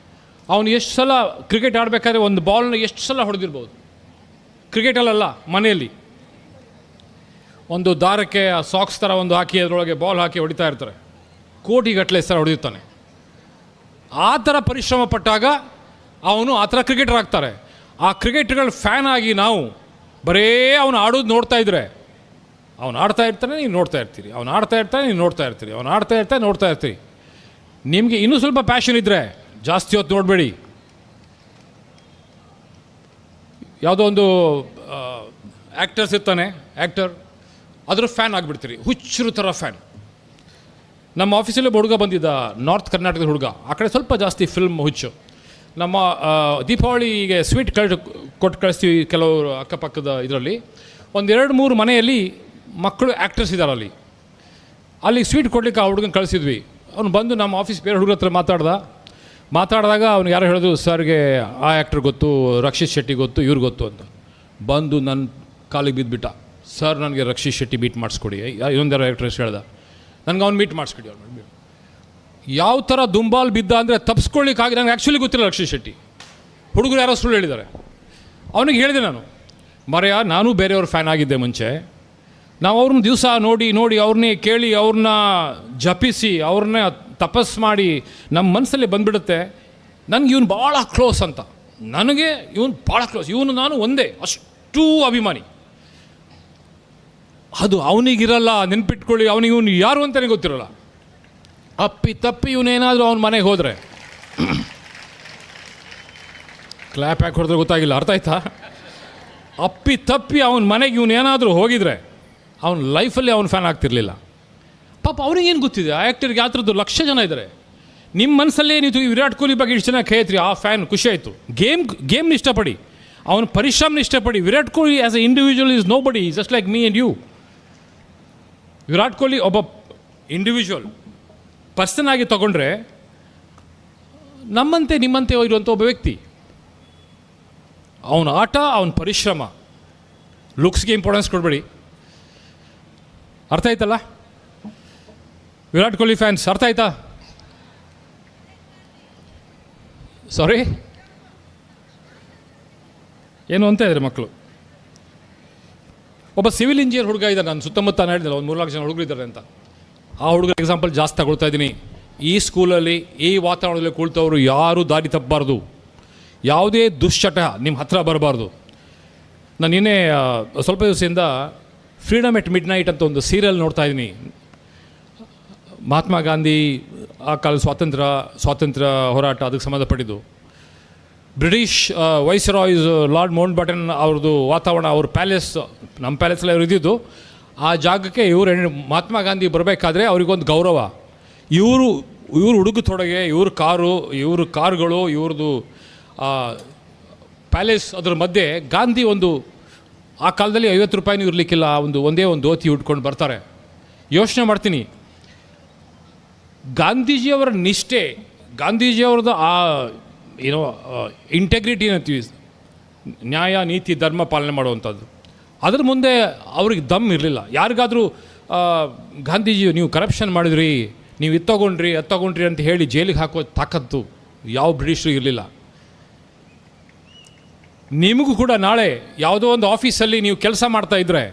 ಅವನು ಎಷ್ಟು ಸಲ ಕ್ರಿಕೆಟ್ ಆಡಬೇಕಾದ್ರೆ ಒಂದು ಬಾಲ್ನ ಎಷ್ಟು ಸಲ ಹೊಡೆದಿರ್ಬೋದು. ಕ್ರಿಕೆಟಲ್ಲ, ಮನೆಯಲ್ಲಿ ಒಂದು ದಾರಕ್ಕೆ ಸಾಕ್ಸ್ ಥರ ಒಂದು ಹಾಕಿ ಅದರೊಳಗೆ ಬಾಲ್ ಹಾಕಿ ಹೊಡಿತಾ ಇರ್ತಾರೆ. ಕೋಟಿಗಟ್ಟಲೆ ಸಲ ಹೊಡೆದಿರ್ತಾನೆ. ಆ ಥರ ಪರಿಶ್ರಮ ಪಟ್ಟಾಗ ಅವನು ಆ ಥರ ಕ್ರಿಕೆಟರ್ ಆಗ್ತಾರೆ. ಆ ಕ್ರಿಕೆಟ್ಗಳ ಫ್ಯಾನ್ ಆಗಿ ನಾವು ಬರೇ ಅವನು ಆಡೋದು ನೋಡ್ತಾ ಇದ್ರೆ, ಅವನು ಆಡ್ತಾ ಇರ್ತಾನೆ, ನೀವು ನೋಡ್ತಾ ಇರ್ತೀರಿ, ಅವನು ಆಡ್ತಾ ಇರ್ತಾನೆ, ನೀವು ನೋಡ್ತಾ ಇರ್ತೀರಿ, ಅವನು ಆಡ್ತಾ ಇರ್ತಾನೆ, ನೋಡ್ತಾ ಇರ್ತೀರಿ. ನಿಮಗೆ ಇನ್ನೂ ಸ್ವಲ್ಪ ಪ್ಯಾಷನ್ ಇದ್ದರೆ ಜಾಸ್ತಿ ಹೊತ್ತು ನೋಡಬೇಡಿ. ಯಾವುದೋ ಒಂದು ಆ್ಯಕ್ಟರ್ಸ್ ಇರ್ತಾನೆ, ಆ್ಯಕ್ಟರ್, ಅದ್ರ ಫ್ಯಾನ್ ಆಗಿಬಿಡ್ತೀರಿ, ಹುಚ್ಚರು ಥರ ಫ್ಯಾನ್. ನಮ್ಮ ಆಫೀಸಲ್ಲಿ ಹುಡುಗ ಬಂದಿದ್ದ, ನಾರ್ತ್ ಕರ್ನಾಟಕದ ಹುಡುಗ. ಆ ಕಡೆ ಸ್ವಲ್ಪ ಜಾಸ್ತಿ ಫಿಲ್ಮ್ ಹುಚ್ಚು. ನಮ್ಮ ದೀಪಾವಳಿಗೆ ಸ್ವೀಟ್ ಕೊಟ್ಟು ಕಳಿಸ್ತೀವಿ ಕೆಲವರು ಅಕ್ಕಪಕ್ಕದ ಇದರಲ್ಲಿ. ಒಂದು 2-3 ಮನೆಯಲ್ಲಿ ಮಕ್ಕಳು ಆ್ಯಕ್ಟರ್ಸ್ ಇದ್ದಾರೆ. ಅಲ್ಲಿ ಸ್ವೀಟ್ ಕೊಡ್ಲಿಕ್ಕೆ ಆ ಹುಡುಗನ ಕಳಿಸಿದ್ವಿ. ಅವನು ಬಂದು ನಮ್ಮ ಆಫೀಸ್ ಬೇರೆ ಹುಡುಗರ ಹತ್ರ ಮಾತಾಡಿದಾಗ ಅವ್ನು ಯಾರು ಹೇಳೋದು, ಸರ್ಗೆ ಆ ಆ್ಯಕ್ಟ್ರ್ ಗೊತ್ತು, ರಕ್ಷಿತ್ ಶೆಟ್ಟಿ ಗೊತ್ತು, ಇವ್ರು ಗೊತ್ತು ಅಂತ. ಬಂದು ನನ್ನ ಕಾಲಿಗೆ ಬಿದ್ದುಬಿಟ್ಟ, ಸರ್ ನನಗೆ ರಕ್ಷಿತ್ ಶೆಟ್ಟಿ ಮೀಟ್ ಮಾಡಿಸ್ಕೊಡಿ. ಇನ್ನೊಂದು ಆ್ಯಕ್ಟ್ರೆಸ್ ಹೇಳ್ದ, ನನಗೆ ಅವ್ನು ಮೀಟ್ ಮಾಡಿಸ್ಕೊಡಿ. ಅವ್ನು ಯಾವ ಥರ ದುಂಬಾಲ್ ಬಿದ್ದ ಅಂದರೆ ತಪ್ಪಿಸ್ಕೊಳ್ಳಿಕ್ಕಾಗಿ ನನಗೆ ಆ್ಯಕ್ಚುಲಿ ಗೊತ್ತಿಲ್ಲ ರಕ್ಷಿತ್ ಶೆಟ್ಟಿ. ಹುಡುಗರು ಯಾರೋ ಸುಳ್ಳು ಹೇಳಿದ್ದಾರೆ. ಅವನಿಗೆ ಹೇಳಿದೆ ನಾನು, ಮರೆಯ ನಾನು ಬೇರೆಯವ್ರ ಫ್ಯಾನ್ ಆಗಿದ್ದೆ ಮುಂಚೆ. ನಾವು ಅವ್ರನ್ನ ದಿವಸ ನೋಡಿ ಅವ್ರನ್ನೇ ಕೇಳಿ, ಅವ್ರನ್ನ ಜಪಿಸಿ, ಅವ್ರನ್ನ ತಪಸ್ ಮಾಡಿ ನಮ್ಮ ಮನಸ್ಸಲ್ಲಿ ಬಂದುಬಿಡುತ್ತೆ, ನನಗೆ ಇವನು ಭಾಳ ಕ್ಲೋಸ್ ಅಂತ. ನನಗೆ ಇವನು ಭಾಳ ಕ್ಲೋಸ್, ಇವನು ನಾನು ಒಂದೇ, ಅಷ್ಟು ಅಭಿಮಾನಿ. ಅದು ಅವನಿಗಿರಲ್ಲ, ನೆನ್ಪಿಟ್ಕೊಳ್ಳಿ. ಅವನಿಗೆ ಇವನು ಯಾರು ಅಂತಲೇ ಗೊತ್ತಿರಲ್ಲ. ತಪ್ಪಿ ಇವನೇನಾದರೂ ಅವನ ಮನೆಗೆ ಹೋದರೆ ಕ್ಲ್ಯಾಪ್ ಹಾಕಿ ಹೊಡೆದ್ರೆ ಗೊತ್ತಾಗಿಲ್ಲ, ಅರ್ಥ ಆಯ್ತಾ? ತಪ್ಪಿ ಅವನ ಮನೆಗೆ ಇವನೇನಾದರೂ ಹೋಗಿದ್ರೆ ಅವನ ಲೈಫಲ್ಲಿ ಅವನ ಫ್ಯಾನ್ ಆಗ್ತಿರ್ಲಿಲ್ಲ. ಪಾಪ ಅವನಿಗೇನು ಗೊತ್ತಿದೆ, ಆ ಆ್ಯಕ್ಟರ್ಗೆ ಯಾವ ಥರದ್ದು 1,00,000 ಜನ ಇದ್ದಾರೆ. ನಿಮ್ಮ ಮನಸ್ಸಲ್ಲೇ ನೀವು ವಿರಾಟ್ ಕೊಹ್ಲಿ ಬಗ್ಗೆ ಇಷ್ಟು ಜನ ಕೇಳ್ತೀರಿ, ಆ ಫ್ಯಾನ್ ಖುಷಿ ಆಯಿತು. ಗೇಮ್ನ ಇಷ್ಟಪಡಿ, ಅವನ ಪರಿಶ್ರಮನ ಇಷ್ಟಪಡಿ. Virat Kohli as a individual is nobody, just like me and you. Virat Kohli ಒಬ್ಬ ಇಂಡಿವಿಜುವಲ್ ಪರ್ಸನ್ ಆಗಿ ತಗೊಂಡ್ರೆ ನಮ್ಮಂತೆ ನಿಮ್ಮಂತೆ ಇರುವಂಥ ಒಬ್ಬ ವ್ಯಕ್ತಿ. ಅವನ ಆಟ, ಅವನ ಪರಿಶ್ರಮ, ಲುಕ್ಸ್ಗೆ ಇಂಪಾರ್ಟೆನ್ಸ್ ಕೊಡಬೇಡಿ. ಅರ್ಥ ಆಯ್ತಲ್ಲ ವಿರಾಟ್ ಕೊಹ್ಲಿ ಫ್ಯಾನ್ಸ್? ಅರ್ಥ ಆಯ್ತಾ? ಸಾರಿ, ಏನು ಅಂತ ಇದ್ದಾರೆ ಮಕ್ಕಳು. ಒಬ್ಬ ಸಿವಿಲ್ ಇಂಜಿನಿಯರ್ ಹುಡುಗ ಇದ್ದಾರೆ ನನ್ನ ಸುತ್ತಮುತ್ತ, ಹೇಳಿದ್ರೆ ಒಂದು 3-4 ಜನ ಹುಡುಗರು ಇದ್ದಾರೆ ಅಂತ. ಆ ಹುಡುಗರ ಎಕ್ಸಾಂಪಲ್ ಜಾಸ್ತಿ ತಗೊಳ್ತಾ ಇದ್ದೀನಿ. ಈ ಸ್ಕೂಲಲ್ಲಿ, ಈ ವಾತಾವರಣದಲ್ಲಿ ಕುಳಿತವರು ಯಾರೂ ದಾರಿ ತಪ್ಪಬಾರ್ದು. ಯಾವುದೇ ದುಶ್ಚಟ ನಿಮ್ಮ ಹತ್ರ ಬರಬಾರ್ದು. ನಾನು ನಿನ್ನೆ ಸ್ವಲ್ಪ ದಿವಸದಿಂದ ಫ್ರೀಡಮ್ ಎಟ್ ಮಿಡ್ ನೈಟ್ ಅಂತ ಒಂದು ಸೀರಿಯಲ್ ನೋಡ್ತಾ ಇದ್ದೀನಿ. ಮಹಾತ್ಮ ಗಾಂಧಿ ಆ ಕಾಲದ ಸ್ವಾತಂತ್ರ್ಯ ಹೋರಾಟ, ಅದಕ್ಕೆ ಸಂಬಂಧಪಟ್ಟಿದ್ದು. ಬ್ರಿಟಿಷ್ ವೈಸ್ರಾಯ್ಸ್ ಲಾರ್ಡ್ ಮೌಂಟ್ ಬ್ಯಾಟನ್ ಅವ್ರದ್ದು ವಾತಾವರಣ, ಅವ್ರ ಪ್ಯಾಲೇಸ್, ನಮ್ಮ ಪ್ಯಾಲೇಸಲ್ಲಿ ಅವ್ರು ಇದ್ದಿದ್ದು. ಆ ಜಾಗಕ್ಕೆ ಮಹಾತ್ಮ ಗಾಂಧಿ ಬರಬೇಕಾದ್ರೆ ಅವ್ರಿಗೊಂದು ಗೌರವ. ಇವರು ಉಡುಗು ತೊಡಗೆ, ಇವ್ರ ಕಾರುಗಳು, ಇವ್ರದ್ದು ಪ್ಯಾಲೇಸ್, ಅದ್ರ ಮಧ್ಯೆ ಗಾಂಧಿ ಒಂದು, ಆ ಕಾಲದಲ್ಲಿ 50 ರೂಪಾಯಿನೂ ಇರಲಿಕ್ಕಿಲ್ಲ, ಒಂದೇ ಒಂದು ಧೋತಿ ಉಟ್ಕೊಂಡು ಬರ್ತಾರೆ. ಯೋಚನೆ ಮಾಡ್ತೀನಿ, ಗಾಂಧೀಜಿಯವರ ನಿಷ್ಠೆ, ಗಾಂಧೀಜಿಯವ್ರದ್ದು ಆ ಇಂಟೆಗ್ರಿಟಿ ಅಂತೀವಿ, ನ್ಯಾಯ ನೀತಿ ಧರ್ಮ ಪಾಲನೆ ಮಾಡುವಂಥದ್ದು, ಅದ್ರ ಮುಂದೆ ಅವ್ರಿಗೆ ದಮ್ ಇರಲಿಲ್ಲ. ಯಾರಿಗಾದರೂ ಗಾಂಧೀಜಿ ನೀವು ಕರಪ್ಷನ್ ಮಾಡಿದ್ರಿ, ನೀವು ಇದು ತಗೊಂಡ್ರಿ ಅಂತ ಹೇಳಿ ಜೈಲಿಗೆ ಹಾಕೋ ತಾಕತ್ತು ಯಾವ ಬ್ರಿಟಿಷರು ಇರಲಿಲ್ಲ. ನಿಮಗೂ ಕೂಡ ನಾಳೆ ಯಾವುದೋ ಒಂದು ಆಫೀಸಲ್ಲಿ ನೀವು ಕೆಲಸ ಮಾಡ್ತಾ ಇದ್ದರೆ,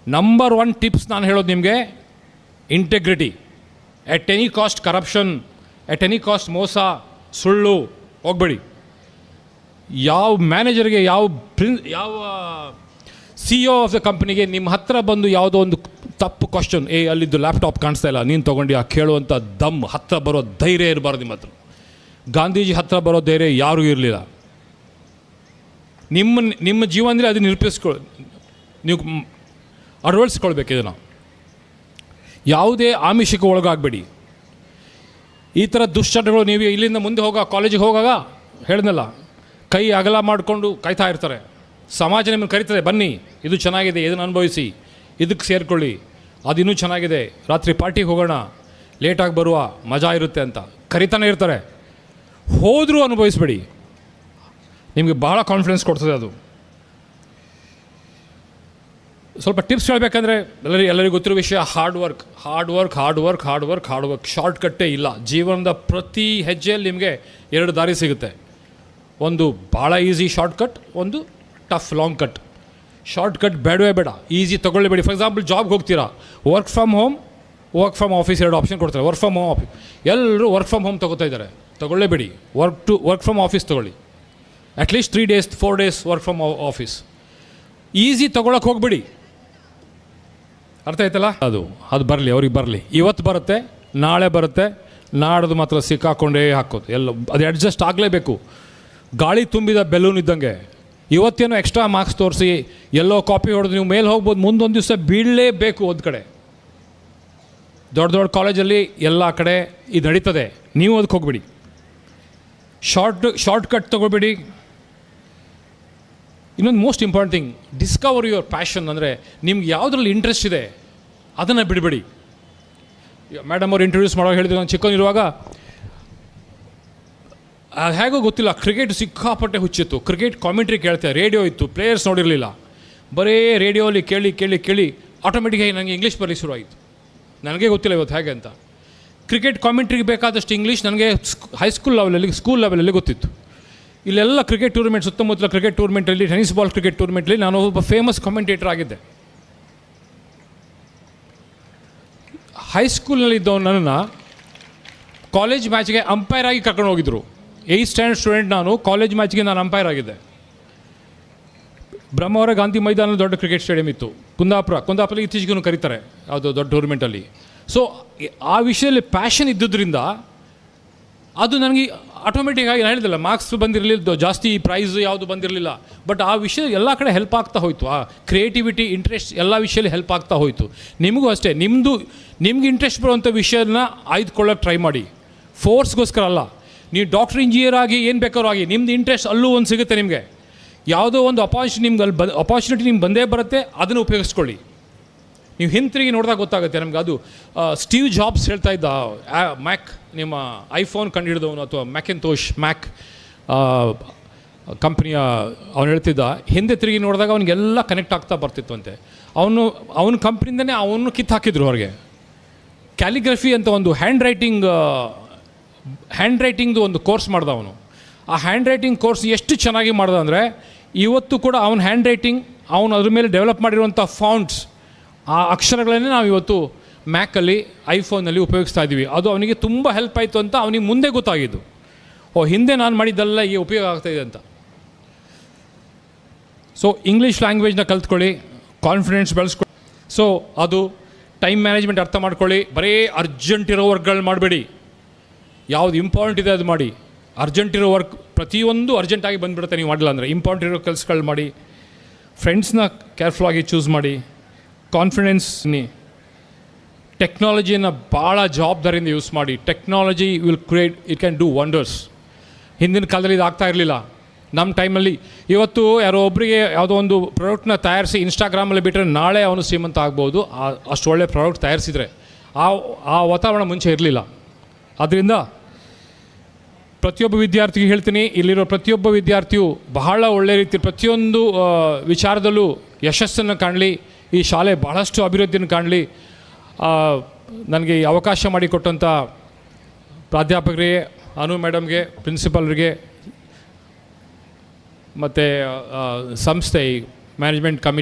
ನಂಬರ್ 1 ಟಿಪ್ಸ್ ನಾನು ಹೇಳೋದು ನಿಮಗೆ, integrity. At any cost corruption, at any cost ಮೋಸ, ಸುಳ್ಳು ಹೋಗಬೇಡಿ. ಯಾವ ಮ್ಯಾನೇಜರ್ಗೆ, ಯಾವ CEO ಆಫ್ ದ ಕಂಪ್ನಿಗೆ ನಿಮ್ಮ ಹತ್ರ ಬಂದು ಯಾವುದೋ ಒಂದು ತಪ್ಪು ಕ್ವಶನ್, ಅಲ್ಲಿದ್ದು ಲ್ಯಾಪ್ಟಾಪ್ ಕಾಣಿಸ್ತಾ ಇಲ್ಲ ನೀನು ತೊಗೊಂಡು ಕೇಳುವಂಥ ಹತ್ರ ಬರೋ ಧೈರ್ಯ ಇರಬಾರ್ದು ನಿಮ್ಮ ಹತ್ರ. ಗಾಂಧೀಜಿ ಹತ್ರ ಬರೋ ಧೈರ್ಯ ಯಾರೂ ಇರಲಿಲ್ಲ. ನಿಮ್ಮ ಜೀವನದಲ್ಲಿ ಅದನ್ನು ನೀವು ಅಳವಡಿಸ್ಕೊಳ್ಬೇಕು. ಇದನ್ನು ಯಾವುದೇ ಆಮಿಷಕ್ಕೆ ಒಳಗಾಗಬೇಡಿ. ಈ ಥರ ದುಶ್ಚಟಗಳು ನೀವು ಇಲ್ಲಿಂದ ಮುಂದೆ ಕಾಲೇಜಿಗೆ ಹೋಗಾಗ ಹೇಳಿದ್ನಲ್ಲ, ಕೈ ಅಗಲ ಮಾಡಿಕೊಂಡು ಕಾಯ್ತಾ ಇರ್ತಾರೆ. ಸಮಾಜ ನಿಮ್ಮನ್ನು ಕರೀತಾರೆ, ಬನ್ನಿ ಇದು ಚೆನ್ನಾಗಿದೆ, ಇದನ್ನು ಅನುಭವಿಸಿ, ಇದಕ್ಕೆ ಸೇರಿಕೊಳ್ಳಿ, ಅದು ಇನ್ನೂ ಚೆನ್ನಾಗಿದೆ, ರಾತ್ರಿ ಪಾರ್ಟಿಗೆ ಹೋಗೋಣ, ಲೇಟಾಗಿ ಬರುವ, ಮಜಾ ಇರುತ್ತೆ ಅಂತ ಕರಿತಾನೆ ಇರ್ತಾರೆ. ಹೋದರೂ ಅನುಭವಿಸ್ಬೇಡಿ, ನಿಮಗೆ ಬಹಳ ಕಾನ್ಫಿಡೆನ್ಸ್ ಕೊಡ್ತದೆ ಅದು. ಸ್ವಲ್ಪ ಟಿಪ್ಸ್ ಹೇಳಬೇಕಂದ್ರೆ ಎಲ್ಲರಿಗೂ ಗೊತ್ತಿರೋ ವಿಷಯ, ಹಾರ್ಡ್ ವರ್ಕ್. ಶಾರ್ಟ್ಕಟ್ಟೇ ಇಲ್ಲ. ಜೀವನದ ಪ್ರತಿ ಹೆಜ್ಜೆಯಲ್ಲಿ ನಿಮಗೆ 2 ದಾರಿ ಸಿಗುತ್ತೆ. ಒಂದು ಭಾಳ ಈಸಿ ಶಾರ್ಟ್ಕಟ್, ಒಂದು ಟಫ್ ಲಾಂಗ್ ಕಟ್. ಶಾರ್ಟ್ಕಟ್ ಬೇಡವೇ ಬೇಡ, ಈಸಿ ತೊಗೊಳ್ಳೇಬೇಡಿ. ಫಾರ್ ಎಕ್ಸಾಂಪಲ್ ಜಾಬ್ಗೆ ಹೋಗ್ತೀರಾ, work from home, work from office 2 option ಕೊಡ್ತಾರೆ. ವರ್ಕ್ ಫ್ರಮ್ ಹೋಮ್ ಆಫೀಸ್, ಎಲ್ಲರೂ ವರ್ಕ್ ಫ್ರಮ್ ಹೋಮ್ ತೊಗೋತಾ ಇದ್ದಾರೆ. ತೊಗೊಳ್ಳೇಬೇಡಿ, ವರ್ಕ್ ಫ್ರಮ್ ಆಫೀಸ್ ತೊಗೊಳ್ಳಿ. At least 3 days 4 days work from office. Easy ತೊಗೊಳಕ್ಕೆ ಹೋಗ್ಬೇಡಿ. ಅರ್ಥ ಆಯ್ತಲ್ಲ? ಅದು ಬರಲಿ, ಅವ್ರಿಗೆ ಬರಲಿ. ಇವತ್ತು ಬರುತ್ತೆ, ನಾಳೆ ಬರುತ್ತೆ, ನಾಡ್ದು ಮಾತ್ರ ಸಿಕ್ಕಾಕೊಂಡೇ ಹಾಕೋದು. ಅದು ಅಡ್ಜಸ್ಟ್ ಆಗಲೇಬೇಕು. ಗಾಳಿ ತುಂಬಿದ ಬೆಲೂನ್ ಇದ್ದಂಗೆ. ಇವತ್ತೇನೋ ಎಕ್ಸ್ಟ್ರಾ ಮಾರ್ಕ್ಸ್ ತೋರಿಸಿ ಎಲ್ಲೋ ಕಾಪಿ ಹೊಡೆದು ನೀವು ಮೇಲೆ ಹೋಗ್ಬೋದು, ಮುಂದೊಂದು ದಿವಸ ಬೀಳಲೇಬೇಕು. ಒಂದು ಕಡೆ ದೊಡ್ಡ ಕಾಲೇಜಲ್ಲಿ ಎಲ್ಲ ಕಡೆ ಇದು ನಡೀತದೆ. ನೀವು ಅದಕ್ಕೆ ಹೋಗ್ಬೇಡಿ. ಶಾರ್ಟ್ಕಟ್ ತೊಗೊಳ್ಬೇಡಿ. ಇನ್ನೊಂದು most important thing, Discover your passion. ಅಂದರೆ ನಿಮ್ಗೆ ಯಾವುದ್ರಲ್ಲಿ ಇಂಟ್ರೆಸ್ಟ್ ಇದೆ ಅದನ್ನು ಬಿಡಬೇಡಿ. ಮೇಡಮ್ ಅವ್ರು ಇಂಟ್ರೊಡ್ಯೂಸ್ ಮಾಡೋ ಹೇಳಿದ್ರು, ನಾನು ಚಿಕ್ಕವನಿರುವಾಗ ಅದು ಹೇಗೋ ಗೊತ್ತಿಲ್ಲ, ಕ್ರಿಕೆಟ್ ಸಿಕ್ಕಾಪಟ್ಟೆ ಹುಚ್ಚಿತ್ತು. ಕ್ರಿಕೆಟ್ ಕಾಮೆಂಟ್ರಿ ಕೇಳ್ತೆ, ರೇಡಿಯೋ ಇತ್ತು, ಪ್ಲೇಯರ್ಸ್ ನೋಡಿರಲಿಲ್ಲ. ಬರೀ ರೇಡಿಯೋಲಿ ಕೇಳಿ ಆಟೋಮೆಟಿಕ್ಕಾಗಿ ನನಗೆ ಇಂಗ್ಲೀಷ್ ಬರಲಿಕ್ಕೆ ಶುರುವಾಯಿತು. ನನಗೆ ಗೊತ್ತಿಲ್ಲ ಇವತ್ತು ಹೇಗೆ ಅಂತ. ಕ್ರಿಕೆಟ್ ಕಾಮೆಂಟ್ರಿಗೆ ಬೇಕಾದಷ್ಟು ಇಂಗ್ಲೀಷ್ ನನಗೆ ಸ್ಕೂಲ್ ಲೆವೆಲಲ್ಲಿ ಗೊತ್ತಿತ್ತು. ಇಲ್ಲೆಲ್ಲ ಕ್ರಿಕೆಟ್ ಟೂರ್ನಮೆಂಟ್, ಸುತ್ತಮುತ್ತಲ ಕ್ರಿಕೆಟ್ ಟೂರ್ನಮೆಂಟಲ್ಲಿ, ಟೆನಿಸ್ ಬಾಲ್ ಕ್ರಿಕೆಟ್ ಟೂರ್ನಮೆಂಟಲ್ಲಿ ನಾನು ಒಬ್ಬ ಫೇಮಸ್ ಕಾಮೆಂಟೇಟರ್ ಆಗಿದ್ದೆ. ಹೈಸ್ಕೂಲ್ನಲ್ಲಿದ್ದವನು ನನ್ನನ್ನು ಕಾಲೇಜ್ ಮ್ಯಾಚ್ಗೆ ಅಂಪೈರ್ ಆಗಿ ಕರ್ಕೊಂಡು ಹೋಗಿದ್ದರು. 8th ಸ್ಟ್ಯಾಂಡರ್ಡ್ ಸ್ಟೂಡೆಂಟ್ ನಾನು. ಕಾಲೇಜ್ ಮ್ಯಾಚ್ಗೆ ನಾನು ಅಂಪೈರ್ ಆಗಿದ್ದೆ. ಬ್ರಹ್ಮಾವರ ಗಾಂಧಿ ಮೈದಾನ ದೊಡ್ಡ ಕ್ರಿಕೆಟ್ ಸ್ಟೇಡಿಯಂ ಇತ್ತು. ಕುಂದಾಪುರಲ್ಲಿ ಇತ್ತೀಚೆಗೂ ಕರೀತಾರೆ ಅದು ದೊಡ್ಡ ಟೂರ್ನಮೆಂಟಲ್ಲಿ. ಸೊ ಆ ವಿಷಯದಲ್ಲಿ ಪ್ಯಾಷನ್ ಇದ್ದುದರಿಂದ ಅದು ನನಗೆ ಆಟೋಮೆಟಿಕ್ಕಾಗಿ, ನಾನು ಹೇಳಿದಲ್ಲ, ಮಾರ್ಕ್ಸ್ ಬಂದಿರಲಿಲ್ಲ, ಜಾಸ್ತಿ ಪ್ರೈಸ್ ಯಾವುದು ಬಂದಿರಲಿಲ್ಲ, ಬಟ್ ಆ ವಿಷಯ ಎಲ್ಲ ಕಡೆ ಹೆಲ್ಪ್ ಆಗ್ತಾ ಹೋಯಿತು. ಆ ಕ್ರಿಯೇಟಿವಿಟಿ, ಇಂಟ್ರೆಸ್ಟ್ ಎಲ್ಲ ವಿಷಯದಲ್ಲಿ ಹೆಲ್ಪ್ ಆಗ್ತಾ ಹೋಯಿತು. ನಿಮಗೂ ಅಷ್ಟೇ, ನಿಮ್ಗೆ ಇಂಟ್ರೆಸ್ಟ್ ಬರುವಂಥ ವಿಷಯನ ಆಯ್ದುಕೊಳ್ಳೋಕೆ ಟ್ರೈ ಮಾಡಿ. ಫೋರ್ಸ್ಗೋಸ್ಕರ ಅಲ್ಲ. ನೀವು ಡಾಕ್ಟರ್, ಇಂಜಿನಿಯರ್ ಆಗಿ ಏನು ಬೇಕಾದ್ರೂ ಆಗಿ, ನಿಮ್ಮದು ಇಂಟ್ರೆಸ್ಟ್ ಅಲ್ಲೂ ಒಂದು ಸಿಗುತ್ತೆ. ನಿಮಗೆ ಯಾವುದೋ ಒಂದು ಅಪಾರ್ಚುನಿಟಿ ನಿಮ್ಗೆ ಬಂದೇ ಬರುತ್ತೆ, ಅದನ್ನು ಉಪಯೋಗಿಸ್ಕೊಳ್ಳಿ. ನೀವು ಹಿಂತಿರುಗಿ ನೋಡಿದಾಗ ಗೊತ್ತಾಗುತ್ತೆ ನಮ್ಗೆ. ಅದು ಸ್ಟೀವ್ ಜಾಬ್ಸ್ ಹೇಳ್ತಾ ಇದ್ದ, ಮ್ಯಾಕ್, ನಿಮ್ಮ ಐಫೋನ್ ಕಂಡುಹಿಡಿದವನು, ಅಥವಾ ಮ್ಯಾಕ್ ಕಂಪ್ನಿಯ ಅವನು ಹೇಳ್ತಿದ್ದ, ಹಿಂದೆ ತಿರುಗಿ ನೋಡಿದಾಗ ಅವನಿಗೆಲ್ಲ ಕನೆಕ್ಟ್ ಆಗ್ತಾ ಬರ್ತಿತ್ತು ಅಂತೆ. ಅವನ ಕಂಪ್ನಿಯಿಂದನೇ ಅವನು ಕಿತ್ತು ಹಾಕಿದ್ರು ಹೊರಗೆ. ಕ್ಯಾಲಿಗ್ರಫಿ ಅಂತ ಒಂದು ಹ್ಯಾಂಡ್ ರೈಟಿಂಗ್ದು ಒಂದು ಕೋರ್ಸ್ ಮಾಡ್ದ ಅವನು. ಆ ಹ್ಯಾಂಡ್ ರೈಟಿಂಗ್ ಕೋರ್ಸ್ ಎಷ್ಟು ಚೆನ್ನಾಗಿ ಮಾಡ್ದ ಅಂದರೆ, ಇವತ್ತು ಕೂಡ ಅವನ ಹ್ಯಾಂಡ್ ರೈಟಿಂಗ್, ಅವನು ಅದ್ರ ಮೇಲೆ ಡೆವಲಪ್ ಮಾಡಿರುವಂಥ ಫಾಂಟ್ಸ್, ಆ ಅಕ್ಷರಗಳನ್ನೇ ನಾವು ಇವತ್ತು ಮ್ಯಾಕಲ್ಲಿ, ಐಫೋನಲ್ಲಿ ಉಪಯೋಗಿಸ್ತಾ ಇದ್ದೀವಿ. ಅದು ಅವನಿಗೆ ತುಂಬ ಹೆಲ್ಪ್ ಆಯಿತು ಅಂತ ಅವನಿಗೆ ಮುಂದೆ ಗೊತ್ತಾಗಿದ್ದು. ಹಿಂದೆ ನಾನು ಮಾಡಿದ್ದೆಲ್ಲ ಈಗ ಉಪಯೋಗ ಆಗ್ತಾಯಿದೆ ಅಂತ. ಸೊ ಇಂಗ್ಲೀಷ್ ಲ್ಯಾಂಗ್ವೇಜ್ನ ಕಲ್ತ್ಕೊಳ್ಳಿ, ಕಾನ್ಫಿಡೆನ್ಸ್ ಬೆಳೆಸ್ಕೊಳ್ಳಿ. ಸೊ ಅದು ಟೈಮ್ ಮ್ಯಾನೇಜ್ಮೆಂಟ್ ಅರ್ಥ ಮಾಡ್ಕೊಳ್ಳಿ. ಬರೀ ಅರ್ಜೆಂಟ್ ಇರೋ ವರ್ಕ್ಗಳು ಮಾಡಬೇಡಿ. ಯಾವುದು ಇಂಪಾರ್ಟೆಂಟ್ ಇದೆ ಅದು ಮಾಡಿ. ಅರ್ಜೆಂಟ್ ಇರೋ ವರ್ಕ್ ಪ್ರತಿಯೊಂದು ಅರ್ಜೆಂಟಾಗಿ ಬಂದುಬಿಡುತ್ತೆ ನೀವು ಮಾಡಿಲ್ಲ ಅಂದರೆ. ಇಂಪಾರ್ಟೆಂಟ್ ಇರೋ ಕೆಲಸಗಳು ಮಾಡಿ. ಫ್ರೆಂಡ್ಸ್ನ ಕೇರ್ಫುಲ್ಲಾಗಿ ಚೂಸ್ ಮಾಡಿ. ಕಾನ್ಫಿಡೆನ್ಸ್, ಟೆಕ್ನಾಲಜಿಯನ್ನು ಭಾಳ ಜವಾಬ್ದಾರಿಯಿಂದ ಯೂಸ್ ಮಾಡಿ. Technology it can do wonders. ಹಿಂದಿನ ಕಾಲದಲ್ಲಿ ಇದು ಆಗ್ತಾ ಇರಲಿಲ್ಲ. ನಮ್ಮ ಟೈಮಲ್ಲಿ ಇವತ್ತು ಯಾರೋ ಒಬ್ಬರಿಗೆ ಯಾವುದೋ ಒಂದು ಪ್ರಾಡಕ್ಟ್ನ ತಯಾರಿಸಿ ಇನ್ಸ್ಟಾಗ್ರಾಮಲ್ಲಿ ಬಿಟ್ಟರೆ ನಾಳೆ ಅವನು ಶ್ರೀಮಂತ ಆಗ್ಬೋದು, ಅಷ್ಟು ಒಳ್ಳೆ ಪ್ರಾಡಕ್ಟ್ ತಯಾರಿಸಿದರೆ. ಆ ವಾತಾವರಣ ಮುಂಚೆ ಇರಲಿಲ್ಲ. ಆದ್ದರಿಂದ ಪ್ರತಿಯೊಬ್ಬ ವಿದ್ಯಾರ್ಥಿಗೆ ಹೇಳ್ತೀನಿ, ಇಲ್ಲಿರೋ ಪ್ರತಿಯೊಬ್ಬ ವಿದ್ಯಾರ್ಥಿಯು ಬಹಳ ಒಳ್ಳೆಯ ರೀತಿ ಪ್ರತಿಯೊಂದು ವಿಚಾರದಲ್ಲೂ ಯಶಸ್ಸನ್ನು ಕಾಣಲಿ. ಈ ಶಾಲೆ ಬಹಳಷ್ಟು ಅಭಿವೃದ್ಧಿಯನ್ನು ಕಾಣಲಿ. ನನಗೆ ಈ ಅವಕಾಶ ಮಾಡಿಕೊಟ್ಟಂಥ ಪ್ರಾಧ್ಯಾಪಕರಿಗೆ, ಅನು ಮೇಡಮ್ಗೆ, ಪ್ರಿನ್ಸಿಪಾಲ್ರಿಗೆ, ಮತ್ತು ಸಂಸ್ಥೆ ಮ್ಯಾನೇಜ್ಮೆಂಟ್ ಕಮಿಟಿ